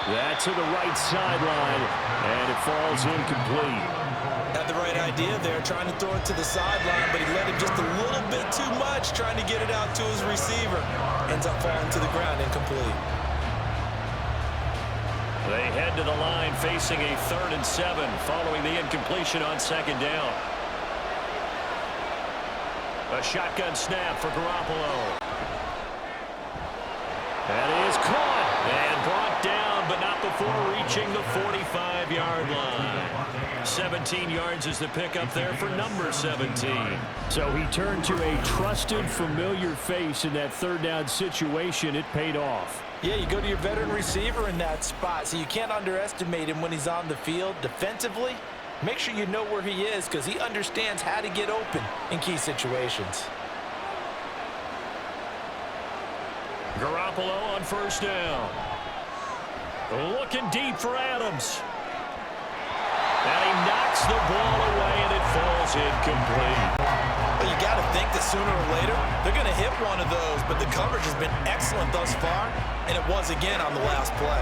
That to the right sideline, and it falls incomplete. Had the right idea there, trying to throw it to the sideline, but he let him just a little bit too much, trying to get it out to his receiver. Ends up falling to the ground, incomplete. They head to the line facing a 3rd and 7 following the incompletion on 2nd down. A shotgun snap for Garoppolo. That is caught and brought down, but not before reaching the 45-yard line. 17 yards is the pickup there for number 17. So he turned to a trusted, familiar face in that 3rd down situation. It paid off. Yeah, you go to your veteran receiver in that spot, so you can't underestimate him when he's on the field. Defensively, make sure you know where he is because he understands how to get open in key situations. Garoppolo on 1st down. Looking deep for Adams. And he knocks the ball away, and it falls incomplete. Well, you got to think that sooner or later they're going to hit one of those, but the coverage has been excellent thus far, and it was again on the last play.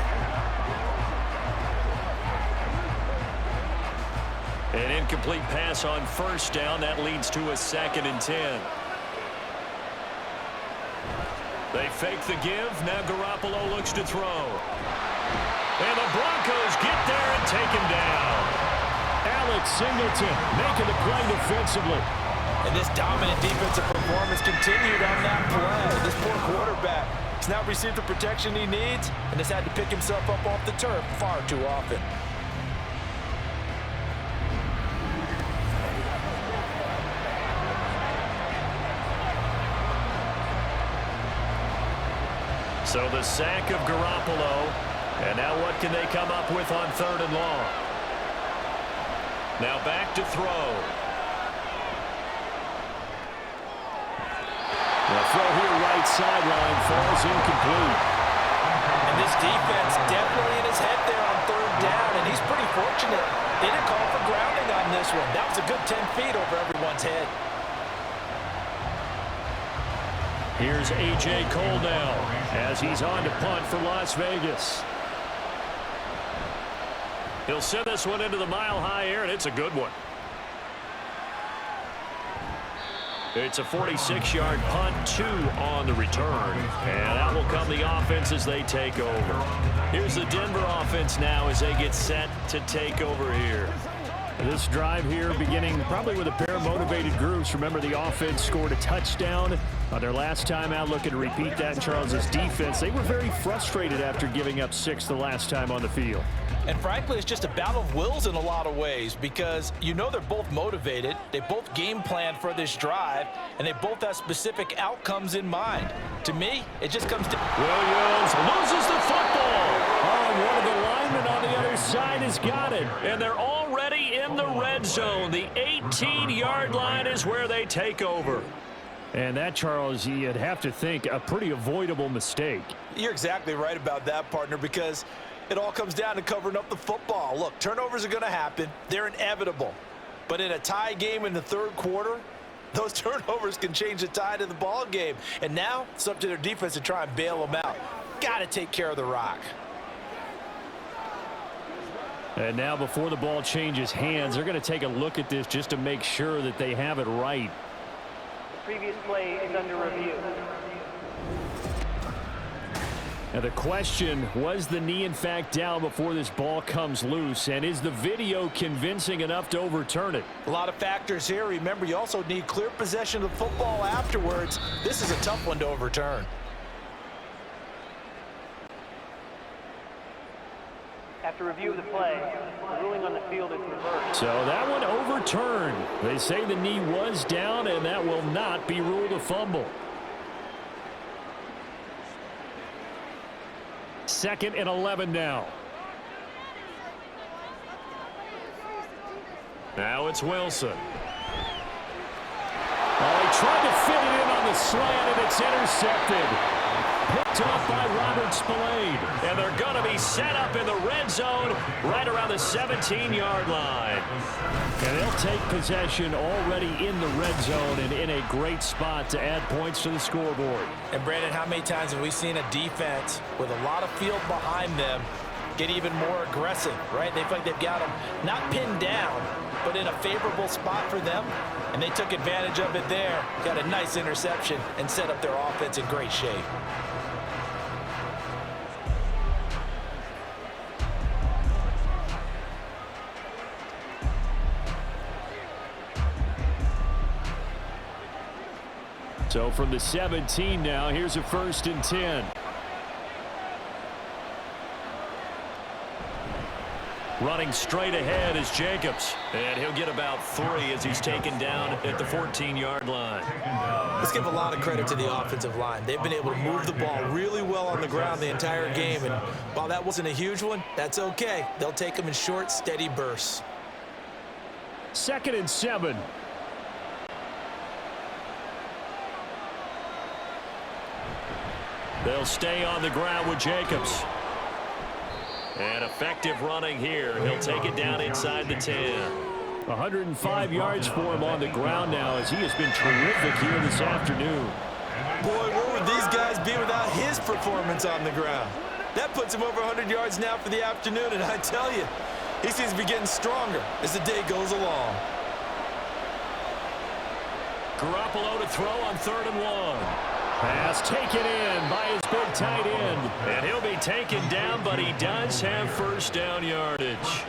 An incomplete pass on 1st down. That leads to a 2nd and 10. They fake the give. Now Garoppolo looks to throw. And the Broncos get there and take him down. Alex Singleton making the play defensively. And this dominant defensive performance continued on that play. This poor quarterback has now received the protection he needs and has had to pick himself up off the turf far too often. So the sack of Garoppolo. And now what can they come up with on 3rd and long? Now back to throw. The throw here right sideline falls incomplete. And this defense definitely in his head there on 3rd down, and he's pretty fortunate. They didn't call for grounding on this one. That was a good 10 feet over everyone's head. Here's A.J. Cole now as he's on to punt for Las Vegas. He'll send this one into the mile-high air, and it's a good one. It's a 46-yard punt, 2 on the return. And out will come the offense as they take over. Here's the Denver offense now as they get set to take over here. This drive here beginning probably with a pair of motivated groups. Remember, the offense scored a touchdown on their last time out. Looking to repeat that in Charles' defense. They were very frustrated after giving up 6 the last time on the field. And frankly, it's just a battle of wills in a lot of ways because you know they're both motivated. They both game planned for this drive, and they both have specific outcomes in mind. To me, it just comes to... Williams loses the football. Oh, one of the linemen on the other side has got it. And they're already in the red zone. The 18-yard line is where they take over. And that, Charles, you'd have to think a pretty avoidable mistake. You're exactly right about that, partner, because it all comes down to covering up the football. Look, turnovers are going to happen. They're inevitable. But in a tie game in the 3rd quarter, those turnovers can change the tide of the ball game. And now it's up to their defense to try and bail them out. Got to take care of the rock. And now before the ball changes hands, they're going to take a look at this just to make sure that they have it right. The previous play is under review. Now the question, was the knee in fact down before this ball comes loose? And is the video convincing enough to overturn it? A lot of factors here. Remember, you also need clear possession of the football afterwards. This is a tough one to overturn. After review of the play, the ruling on the field is reversed. So that one overturned. They say the knee was down, and that will not be ruled a fumble. 2nd and 11 now. Now it's Wilson. Oh, he tried to fit it in on the slant, and it's intercepted. Picked off by Robert Spillane. And they're going to be set up in the red zone right around the 17-yard line. And they'll take possession already in the red zone and in a great spot to add points to the scoreboard. And, Brandon, how many times have we seen a defense with a lot of field behind them get even more aggressive, right? They feel like they've got them not pinned down, but in a favorable spot for them. And they took advantage of it there, got a nice interception, and set up their offense in great shape. So from the 17 now, here's a 1st and 10. Running straight ahead is Jacobs. And he'll get about 3 as he's taken down at the 14-yard line. Let's give a lot of credit to the offensive line. They've been able to move the ball really well on the ground the entire game. And while that wasn't a huge one, that's okay. They'll take them in short, steady bursts. 2nd and 7. They'll stay on the ground with Jacobs. And effective running here. He'll take it down inside the 10. 105 yards for him on the ground now as he has been terrific here this afternoon. Boy, where would these guys be without his performance on the ground? That puts him over 100 yards now for the afternoon, and I tell you, he seems to be getting stronger as the day goes along. Garoppolo to throw on 3rd and 1. Pass taken in by his big tight end. And he'll be taken down, but he does have first down yardage.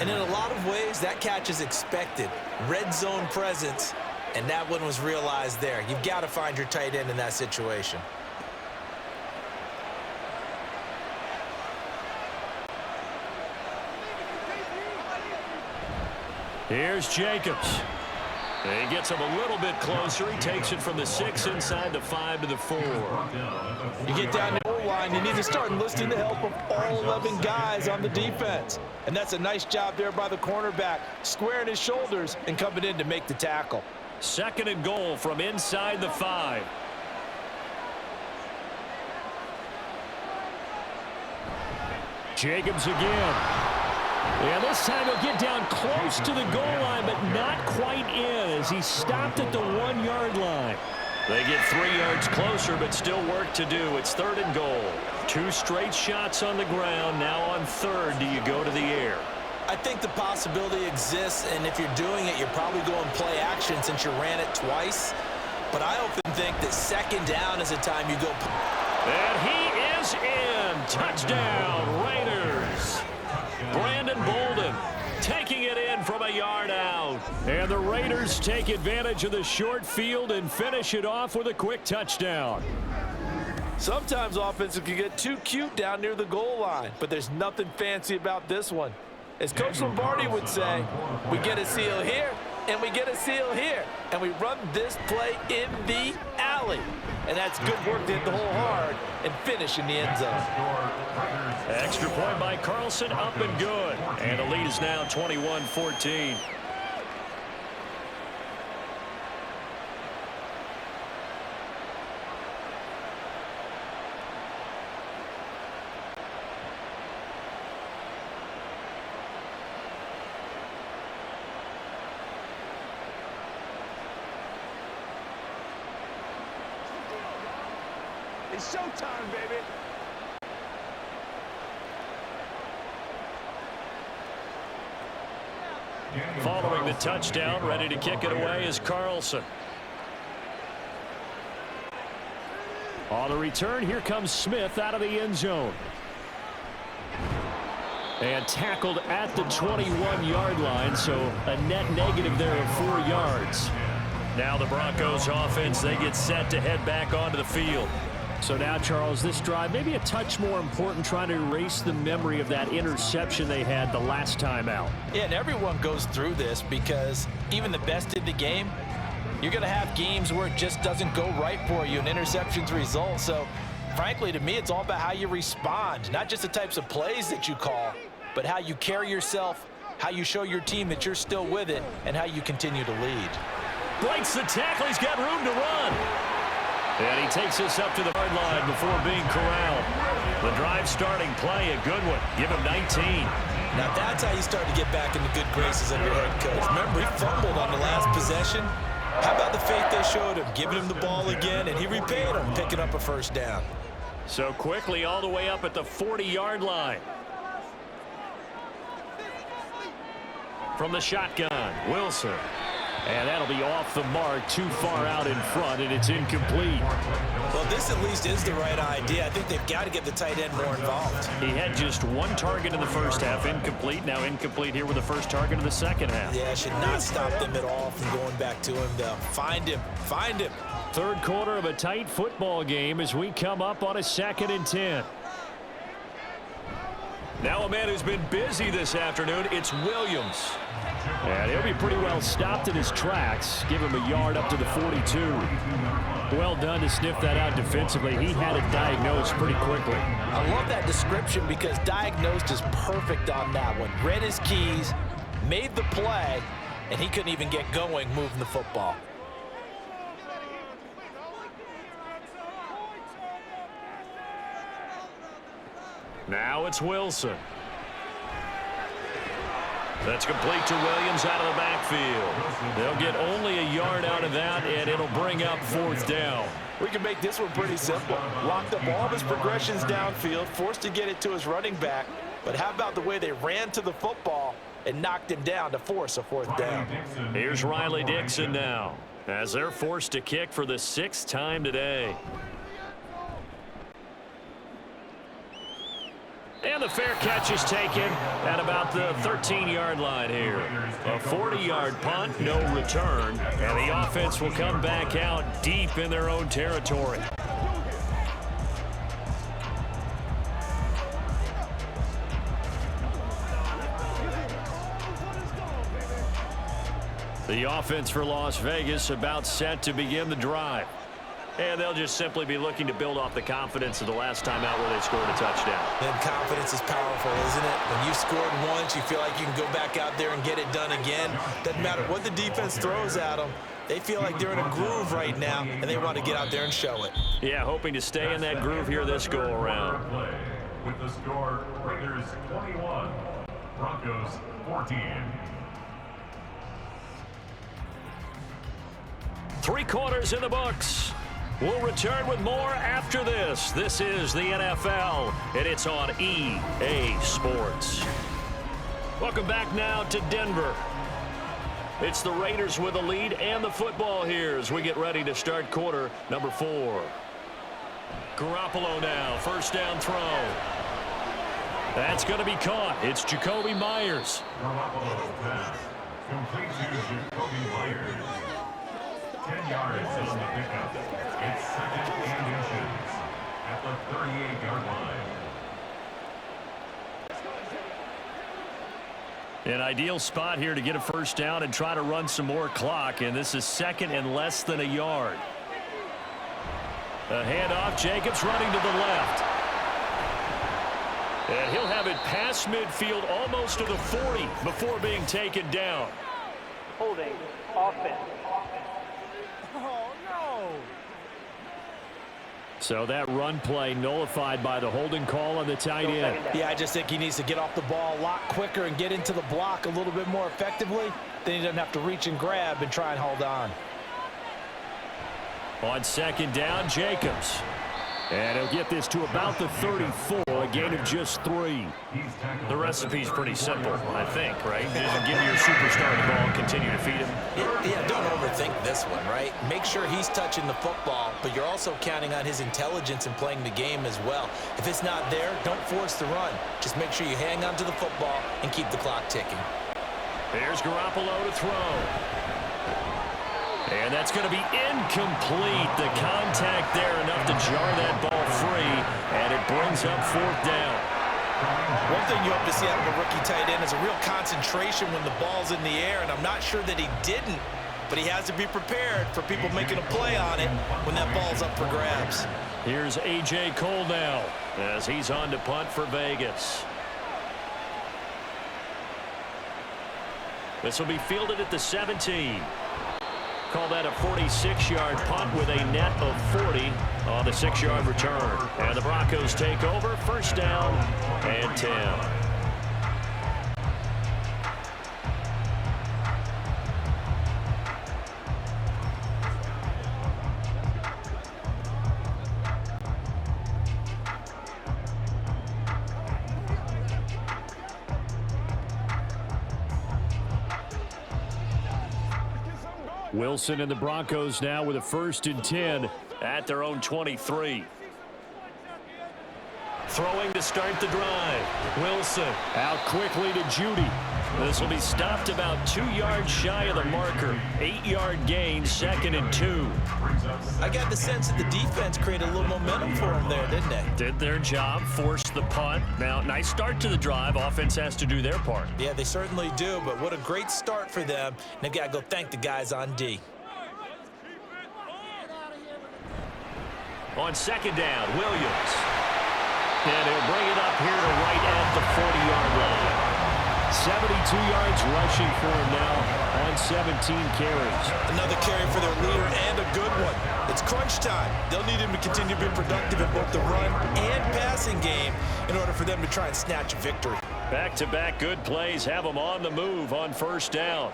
And in a lot of ways, that catch is expected. Red zone presence, and that one was realized there. You've got to find your tight end in that situation. Here's Jacobs. He gets him a little bit closer. He takes it from the 6 inside the 5 to the 4. You get down the goal line, you need to start enlisting the help of all 11 guys on the defense. And that's a nice job there by the cornerback, squaring his shoulders and coming in to make the tackle. 2nd and goal from inside the 5. Jacobs again. Yeah, this time he'll get down close to the goal line, but not quite in as he stopped at the 1-yard line. They get 3 yards closer, but still work to do. It's 3rd and goal. 2 straight shots on the ground. Now on 3rd, do you go to the air? I think the possibility exists, and if you're doing it, you're probably going play action since you ran it twice. But I often think that 2nd down is the time you go. And he is in. Touchdown, Raiders. Brandon Bolden taking it in from a yard out. And the Raiders take advantage of the short field and finish it off with a quick touchdown. Sometimes offenses can get too cute down near the goal line, but there's nothing fancy about this one. As Coach Lombardi would say, we get a seal here, and we get a seal here, and we run this play in the alley. And that's good work to hit the hole hard and finish in the end zone. Extra point by Carlson, up and good. And the lead is now 21-14. It's showtime, baby. Following the touchdown, ready to kick it away is Carlson. On the return, here comes Smith out of the end zone. And tackled at the 21-yard line, so a net negative there of 4 yards. Now the Broncos offense, they get set to head back onto the field. So now, Charles, this drive maybe a touch more important, trying to erase the memory of that interception they had the last time out. Yeah, and everyone goes through this because even the best in the game, you're going to have games where it just doesn't go right for you and interceptions result. So, frankly, to me, it's all about how you respond, not just the types of plays that you call, but how you carry yourself, how you show your team that you're still with it, and how you continue to lead. Breaks the tackle. He's got room to run. And he takes us up to the yard line before being corralled. The drive starting play, a good one. Give him 19. Now that's how you start to get back into good graces of your head coach. Remember, he fumbled on the last possession. How about the faith they showed him, giving him the ball again, and he repaid him, picking up a first down. So quickly all the way up at the 40-yard line. From the shotgun, Wilson. And that'll be off the mark, too far out in front, and it's incomplete. Well, this at least is the right idea. I think they've got to get the tight end more involved. He had just 1 target in the first half, incomplete. Now incomplete here with the first target of the second half. Yeah, should not stop them at all from going back to him, though. Find him. Find him. 3rd quarter of a tight football game as we come up on a 2nd and 10. Now a man who's been busy this afternoon, it's Williams. And he'll be pretty well stopped in his tracks. Give him a yard up to the 42. Well done to sniff that out defensively. He had it diagnosed pretty quickly. I love that description because diagnosed is perfect on that one. Read his keys, made the play, and he couldn't even get going moving the football. Now it's Wilson. That's complete to Williams out of the backfield. They'll get only a yard out of that, and it'll bring up 4th down. We can make this one pretty simple. Locked up all of his progressions downfield, forced to get it to his running back. But how about the way they ran to the football and knocked him down to force a 4th down? Here's Riley Dixon now. as they're forced to kick for the 6th time today. And the fair catch is taken at about the 13-yard line here. A 40-yard punt, no return, and the offense will come back out deep in their own territory. The offense for Las Vegas about set to begin the drive. And they'll just simply be looking to build off the confidence of the last time out where they scored a touchdown. And confidence is powerful, isn't it? When you've scored once, you feel like you can go back out there and get it done again. Doesn't matter what the defense throws at them. They feel like they're in a groove right now, and they want to get out there and show it. Yeah, hoping to stay in that groove here this go-around. With the score, Raiders 21, Broncos 14. 3 quarters in the books. We'll return with more after this. This is the NFL, and it's on EA Sports. Welcome back now to Denver. It's the Raiders with the lead and the football here as we get ready to start quarter number 4. Garoppolo now, first down throw. That's going to be caught. It's Jacoby Myers. Garoppolo pass. Complete to Jacoby Myers. 10 yards on the pickup. It's 2nd and inches at the 38-yard line. An ideal spot here to get a first down and try to run some more clock, and this is 2nd and less than a yard. A handoff, Jacobs running to the left. And he'll have it past midfield almost to the 40 before being taken down. Holding offense. So that run play nullified by the holding call on the tight end. Yeah, I just think he needs to get off the ball a lot quicker and get into the block a little bit more effectively. Then he doesn't have to reach and grab and try and hold on. On 2nd down, Jacobs. And he'll get this to about the 34, a gain of just 3. The recipe's pretty simple, I think, right? Just give your superstar the ball and continue to feed him. Yeah, don't overthink this one, right? Make sure he's touching the football, but you're also counting on his intelligence in playing the game as well. If it's not there, don't force the run. Just make sure you hang on to the football and keep the clock ticking. Here's Garoppolo to throw. And that's going to be incomplete. The contact there enough to jar that ball free, and it brings up 4th down. One thing you hope to see out of a rookie tight end is a real concentration when the ball's in the air, and I'm not sure that he didn't, but he has to be prepared for people making a play on it when that ball's up for grabs. Here's A.J. Cole now as he's on to punt for Vegas. This will be fielded at the 17. Call that a 46-yard punt with a net of 40 on the 6-yard return. And the Broncos take over, first down and 10. Wilson and the Broncos now with a 1st and 10 at their own 23. Throwing to start the drive. Wilson out quickly to Judy. This will be stopped about 2 yards shy of the marker. 8-yard gain, 2nd and 2. I got the sense that the defense created a little momentum for them there, didn't they? Did their job, forced the punt. Now, nice start to the drive. Offense has to do their part. Yeah, they certainly do, but what a great start for them. And they've got to go thank the guys on D. On 2nd down, Williams. And he'll bring it up here to right at the 40-yard line. 72 yards rushing for him now on 17 carries. Another carry for their leader and a good one. It's crunch time. They'll need him to continue to be productive in both the run and passing game in order for them to try and snatch a victory. Back-to-back good plays have them on the move on 1st down.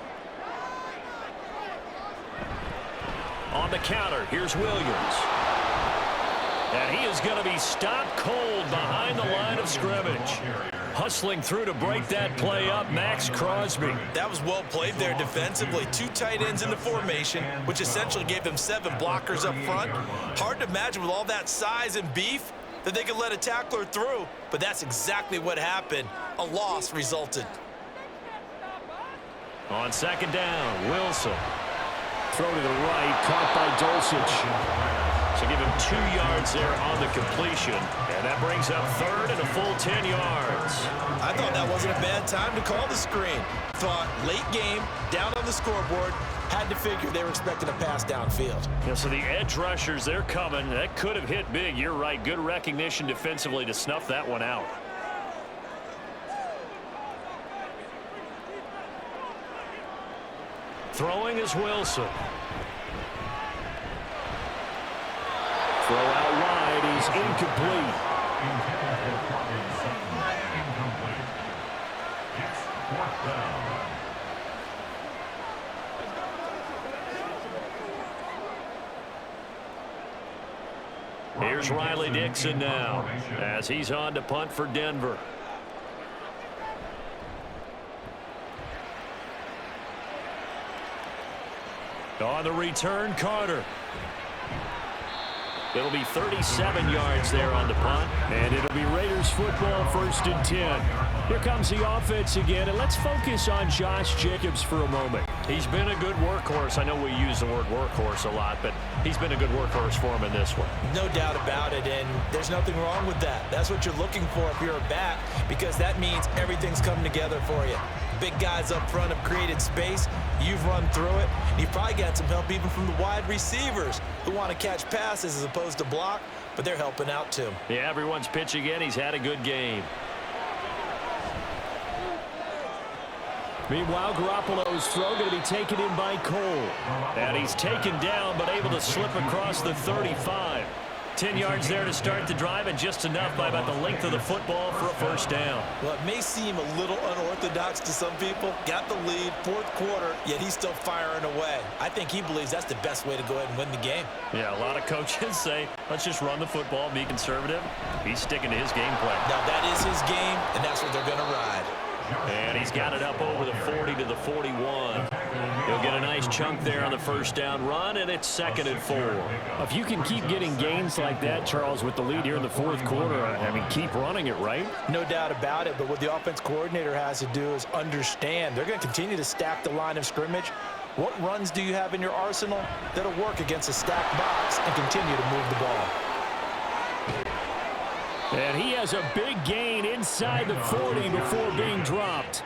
On the counter, here's Williams. And he is going to be stopped cold behind the line of scrimmage. Hustling through to break that play up, Max Crosby. That was well played there defensively. 2 tight ends in the formation, which essentially gave them 7 blockers up front. Hard to imagine with all that size and beef that they could let a tackler through, but that's exactly what happened. A loss resulted. On second down, Wilson. Throw to the right, caught by Dulcich. So give him 2 yards there on the completion. And that brings up third and a full 10 yards. I thought that wasn't a bad time to call the screen. Thought late game, down on the scoreboard, had to figure they were expecting a pass downfield. Yeah, so the edge rushers, they're coming. That could have hit big. You're right. Good recognition defensively to snuff that one out. Throwing is Wilson. Throw out wide. He's incomplete. Here's Riley Dixon now as he's on to punt for Denver. On the return, Carter. It'll be 37 yards there on the punt. And it'll be Raiders football, 1st and 10. Here comes the offense again, and let's focus on Josh Jacobs for a moment. He's been a good workhorse. I know we use the word workhorse a lot, but he's been a good workhorse for him in this one. No doubt about it, and there's nothing wrong with that. That's what you're looking for if you're a back, because that means everything's coming together for you. Big guys up front have created space. You've run through it. You've probably got some help even from the wide receivers who want to catch passes as opposed to block, but they're helping out too. Yeah, everyone's pitching in. He's had a good game. Meanwhile, Garoppolo's throw going to be taken in by Cole. And he's taken down, but able to slip across the 35. 10 yards there to start the drive, and just enough by about the length of the football for a 1st down. Well, it may seem a little unorthodox to some people. Got the lead, 4th quarter, yet he's still firing away. I think he believes that's the best way to go ahead and win the game. Yeah, a lot of coaches say, let's just run the football, be conservative. He's sticking to his game plan. Now, that is his game, and that's what they're going to ride. And he's got it up over the 40 to the 41. He'll get a nice chunk there on the 1st down run, and it's 2nd and 4. If you can keep getting gains like that, Charles, with the lead here in the 4th quarter, I mean, keep running it, right? No doubt about it, but what the offense coordinator has to do is understand they're going to continue to stack the line of scrimmage. What runs do you have in your arsenal that'll work against a stacked box and continue to move the ball? And he has a big gain inside the 40 before being dropped.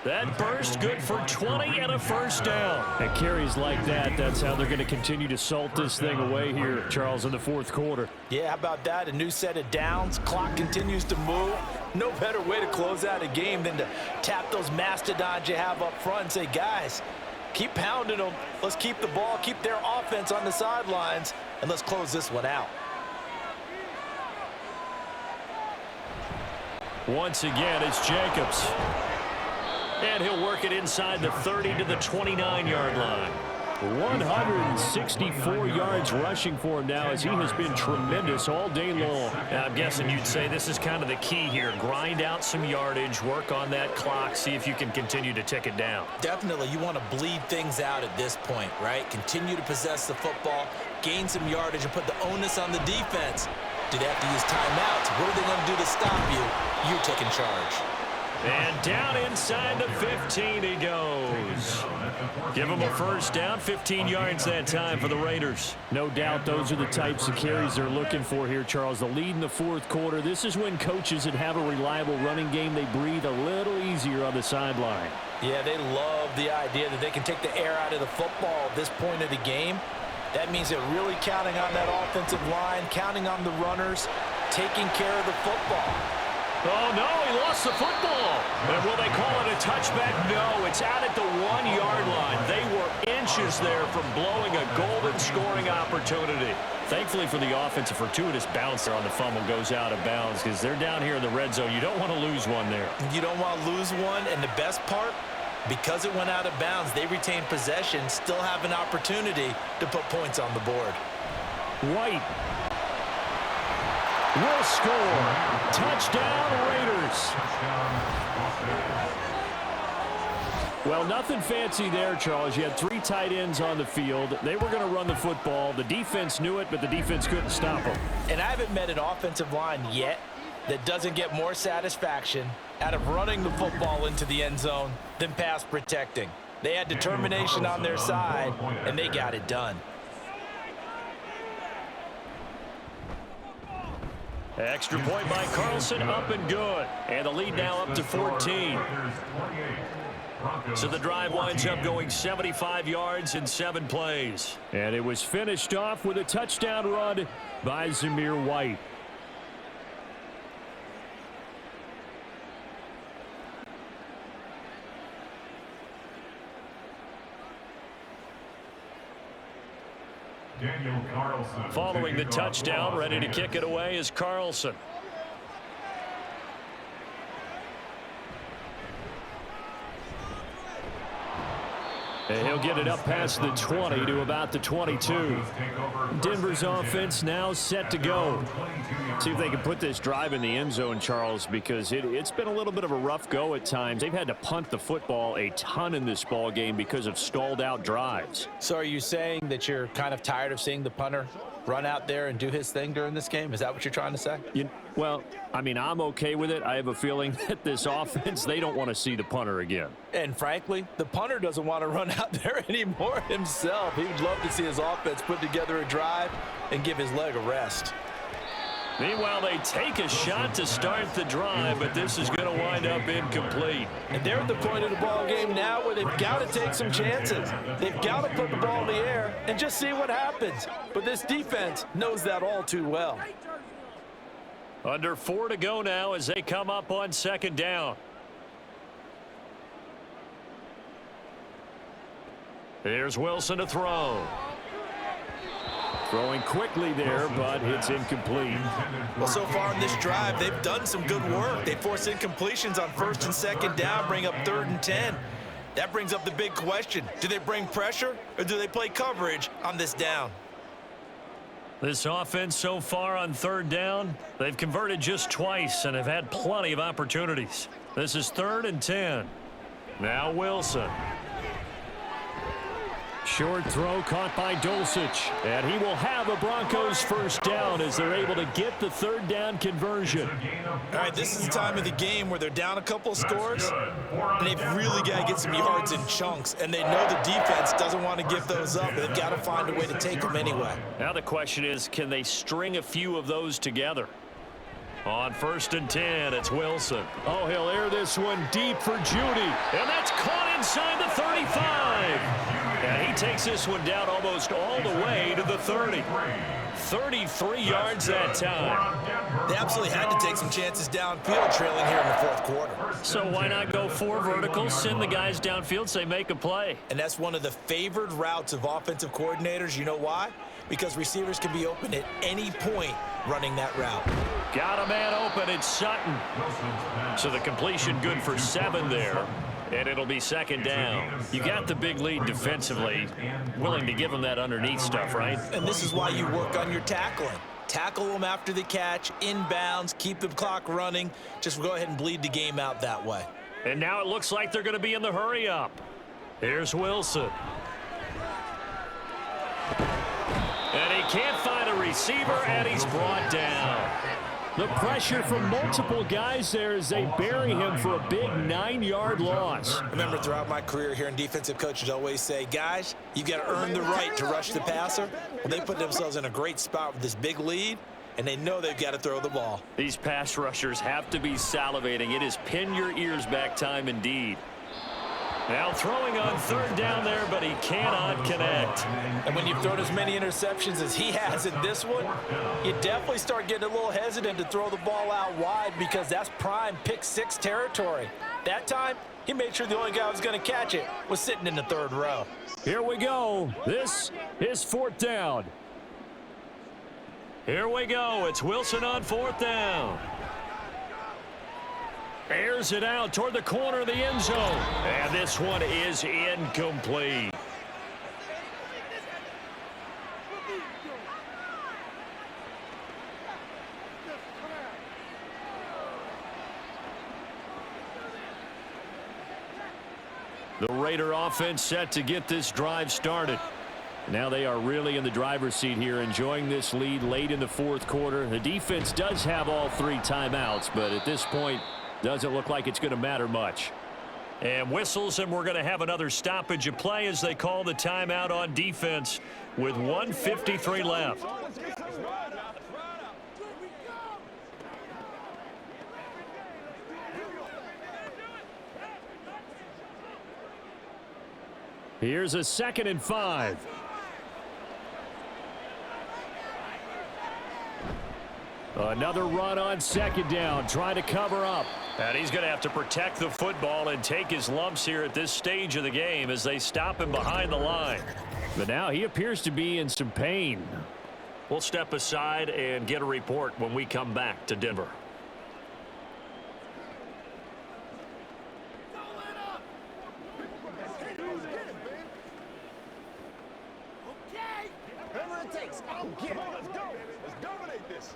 That burst good for 20 and a 1st down. And carries like that, that's how they're going to continue to salt this thing away here, Charles, in the 4th quarter. Yeah, how about that? A new set of downs. Clock continues to move. No better way to close out a game than to tap those mastodons you have up front and say, guys, keep pounding them. Let's keep the ball, keep their offense on the sidelines, and let's close this one out. Once again, it's Jacobs. And he'll work it inside the 30 to the 29-yard line. 164 yards rushing for him now, as he has been tremendous all day long. Now, I'm guessing you'd say this is kind of the key here. Grind out some yardage, work on that clock, see if you can continue to tick it down. Definitely, you want to bleed things out at this point, right? Continue to possess the football, gain some yardage, and put the onus on the defense. Do they have to use timeouts? What are they going to do to stop you? You're taking charge. And down inside the 15 he goes. Give him a 1st down, 15 yards that time for the Raiders. No doubt those are the types of carries they're looking for here, Charles. The lead in the 4th quarter. This is when coaches that have a reliable running game, they breathe a little easier on the sideline. Yeah, they love the idea that they can take the air out of the football at this point of the game. That means they're really counting on that offensive line, counting on the runners, taking care of the football. Oh, no, he lost the football. And will they call it a touchback? No, it's out at the 1-yard line. They were inches there from blowing a golden scoring opportunity. Thankfully for the offense, a fortuitous bounce there on the fumble goes out of bounds because they're down here in the red zone. You don't want to lose one there. You don't want to lose one, and the best part, because it went out of bounds, they retain possession, still have an opportunity to put points on the board. White. will score. Touchdown, Raiders. Well, nothing fancy there, Charles. You had 3 tight ends on the field. They were going to run the football. The defense knew it, but the defense couldn't stop them. And I haven't met an offensive line yet that doesn't get more satisfaction out of running the football into the end zone than pass protecting. They had determination on their side, and they got it done. Extra point by Carlson, up and good. And the lead now up to 14. So the drive winds up going 75 yards in 7 plays. And it was finished off with a touchdown run by Zamir White. Following the touchdown, ready to kick it away is Carlson. And he'll get it up past the 20 to about the 22. Denver's offense now set to go. See if they can put this drive in the end zone, Charles, because it's been a little bit of a rough go at times. They've had to punt the football a ton in this ball game because of stalled out drives. So are you saying that you're kind of tired of seeing the punter run out there and do his thing during this game? Is that what you're trying to say? Well, I mean, I'm okay with it. I have a feeling that this offense, they don't want to see the punter again. And frankly, the punter doesn't want to run out there anymore himself. He would love to see his offense put together a drive and give his leg a rest. Meanwhile, they take a shot to start the drive, but this is going to wind up incomplete. And they're at the point of the ball game now where they've got to take some chances. They've got to put the ball in the air and just see what happens. But this defense knows that all too well. Under 4 to go now as they come up on 2nd down. Here's Wilson to throw. Throwing quickly there, but it's incomplete. Well, so far in this drive, they've done some good work. They force incompletions on 1st and 2nd down, bring up 3rd and 10. That brings up the big question. Do they bring pressure or do they play coverage on this down? This offense so far on 3rd down, they've converted just twice and have had plenty of opportunities. This is 3rd and 10. Now Wilson. Short throw caught by Dulcich, and he will have a Broncos 1st down as they're able to get the 3rd down conversion. All right, this is the time of the game where they're down a couple of scores, and they've really got to get some yards in chunks, and they know the defense doesn't want to give those up, and they've got to find a way to take them anyway. Now the question is, can they string a few of those together? On 1st and 10, it's Wilson. Oh, he'll air this one deep for Judy, and that's caught inside the 35. And he takes this one down almost all the way to the 30. 33 yards that time. They absolutely had to take some chances downfield trailing here in the 4th quarter. So why not go 4 verticals, send the guys downfield, say make a play? And that's one of the favored routes of offensive coordinators. You know why? Because receivers can be open at any point running that route. Got a man open, it's Sutton. So the completion good for 7 there. And it'll be 2nd down. You got the big lead defensively. Willing to give them that underneath stuff, right? And this is why you work on your tackling. Tackle them after the catch, inbounds, keep the clock running. Just go ahead and bleed the game out that way. And now it looks like they're going to be in the hurry up. Here's Wilson. And he can't find a receiver, and he's brought down. The pressure from multiple guys there as they bury him for a big 9-yard loss. Remember, throughout my career here in defensive coaches always say, guys, you got to earn the right to rush the passer. Well, they put themselves in a great spot with this big lead, and they know they've got to throw the ball. These pass rushers have to be salivating. It is pin your ears back time indeed. Now throwing on 3rd down there, but he cannot connect. And when you've thrown as many interceptions as he has in this one, you definitely start getting a little hesitant to throw the ball out wide because that's prime pick 6 territory. That time, he made sure the only guy who was going to catch it was sitting in the 3rd row. Here we go. This is 4th down. Here we go. It's Wilson on 4th down. Airs it out toward the corner of the end zone. And this one is incomplete. The Raider offense set to get this drive started. Now they are really in the driver's seat here, enjoying this lead late in the fourth quarter. The defense does have all 3 timeouts, but at this point, doesn't look like it's going to matter much. And whistles, and we're going to have another stoppage of play as they call the timeout on defense with 1:53 left. Here's a 2nd and 5. Another run on 2nd down, trying to cover up. And he's going to have to protect the football and take his lumps here at this stage of the game as they stop him behind the line. But now he appears to be in some pain. We'll step aside and get a report when we come back to Denver. Whatever it takes, I'll get it. Let's go. Let's dominate this.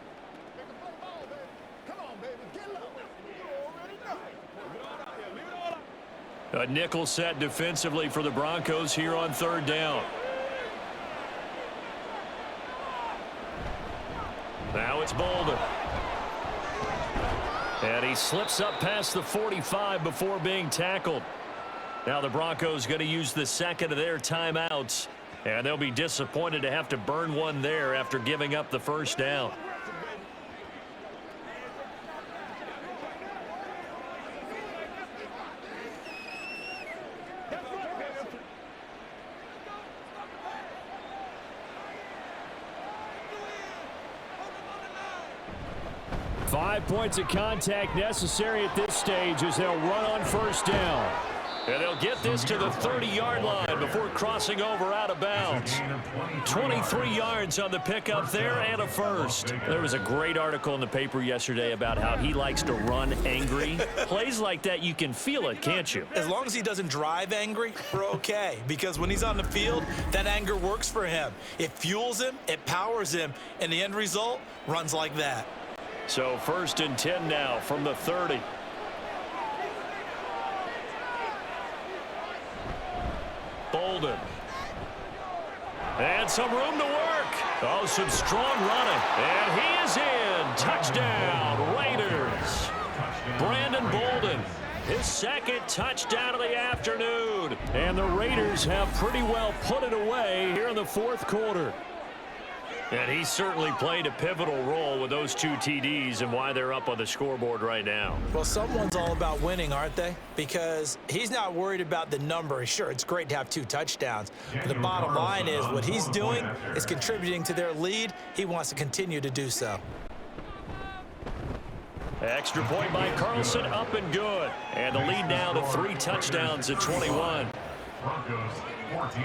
Make a play ball, baby. Come on, baby. Get low. You already know. Leave it all out here. Leave it all out. A nickel set defensively for the Broncos here on 3rd down. Now it's Bolden. And he slips up past the 45 before being tackled. Now the Broncos going to use the 2nd of their timeouts. And they'll be disappointed to have to burn one there after giving up the 1st down. Five points of contact necessary at this stage as they'll run on 1st down. And they'll get this to the 30-yard line before crossing over out of bounds. 23 yards on the pickup there and a 1st. There was a great article in the paper yesterday about how he likes to run angry. Plays like that, you can feel it, can't you? As long as he doesn't drive angry, we're okay. Because when he's on the field, that anger works for him. It fuels him, it powers him, and the end result runs like that. So 1st and 10 now from the 30. Bolden. And some room to work. Oh, some strong running. And he is in. Touchdown, Raiders. Brandon Bolden, his 2nd touchdown of the afternoon. And the Raiders have pretty well put it away here in the 4th quarter. And he certainly played a pivotal role with those 2 TDs and why they're up on the scoreboard right now. Well, someone's all about winning, aren't they? Because he's not worried about the number. Sure, it's great to have 2 touchdowns. But the bottom line is what he's doing is contributing to their lead. He wants to continue to do so. Extra point by Carlson, up and good. And the lead now to 3 touchdowns at 21. Broncos 14.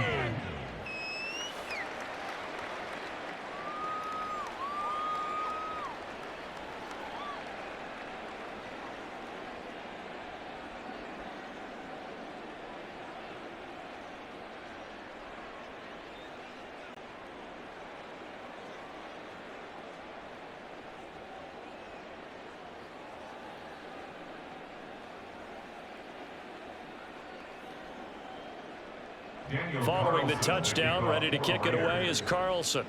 Following the touchdown, ready to kick it away is Carlson.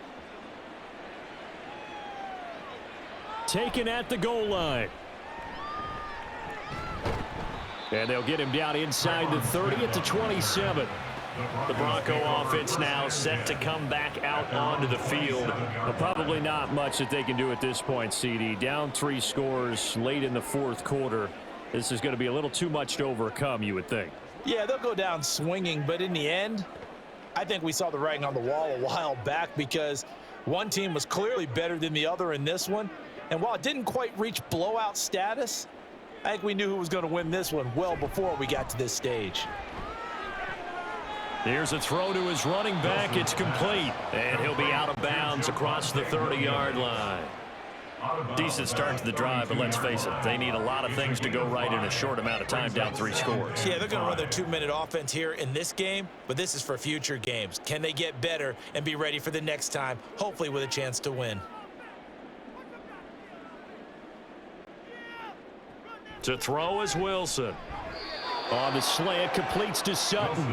Taken at the goal line. And they'll get him down inside the 30 at the 27. The Bronco offense now set to come back out onto the field. Well, probably not much that they can do at this point, CD. Down 3 scores late in the 4th quarter. This is going to be a little too much to overcome, you would think. Yeah, they'll go down swinging, but in the end, I think we saw the writing on the wall a while back because one team was clearly better than the other in this one. And while it didn't quite reach blowout status, I think we knew who was going to win this one well before we got to this stage. Here's a throw to his running back. It's complete. And he'll be out of bounds across the 30-yard line. Decent start to the drive, but let's face it, they need a lot of things to go right in a short amount of time, down 3 scores. Yeah, they're going to run their 2-minute offense here in this game, but this is for future games. Can they get better and be ready for the next time, hopefully with a chance to win? To throw is Wilson. On the slant, completes to Sutton.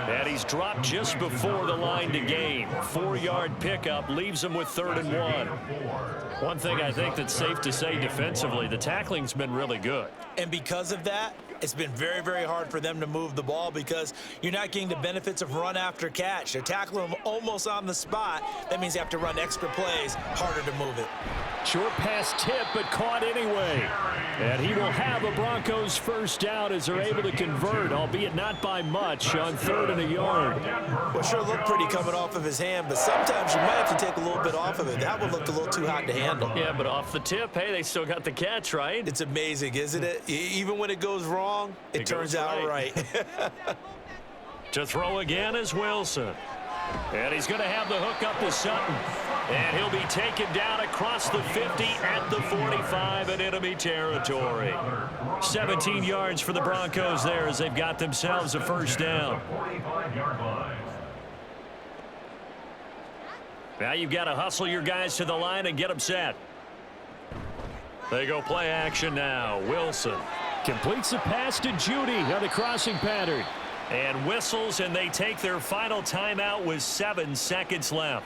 And he's dropped just before the line to gain. 4-yard pickup leaves him with 3rd and 1. One thing I think that's safe to say defensively, the tackling's been really good. And because of that, it's been very, very hard for them to move the ball because you're not getting the benefits of run after catch. They're tackling them almost on the spot. That means you have to run extra plays, harder to move it. Short pass tip, but caught anyway. And he will have a Broncos first down as they're able to convert, albeit not by much, on 3rd and a yard. Well, sure looked pretty coming off of his hand, but sometimes you might have to take a little bit off of it. That one looked a little too hot to handle. Yeah, but off the tip, hey, they still got the catch, right? It's amazing, isn't it? Even when it goes wrong, it turns out right. To throw again is Wilson. And he's going to have the hook up to Sutton. And he'll be taken down across the 50 at the 45 in enemy territory. 17 yards for the Broncos there as they've got themselves a first down. Now you've got to hustle your guys to the line and get them set. They go play action now. Wilson completes the pass to Judy on the crossing pattern. And whistles, and they take their final timeout with 7 seconds left.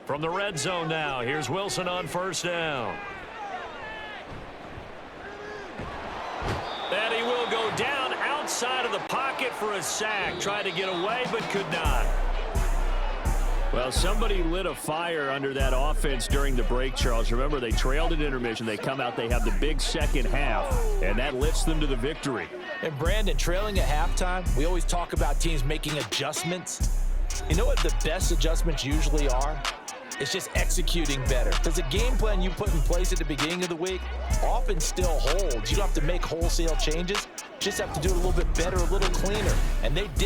From the red zone now, here's Wilson on first down. And he will go down outside of the pocket for a sack. Tried to get away, but could not. Well, somebody lit a fire under that offense during the break, Charles. Remember, they trailed at intermission. They come out, they have the big second half, and that lifts them to the victory. And Brandon, trailing at halftime, we always talk about teams making adjustments. You know what the best adjustments usually are? It's just executing better. Because the game plan you put in place at the beginning of the week often still holds. You don't have to make wholesale changes. Just have to do it a little bit better, a little cleaner. And they did.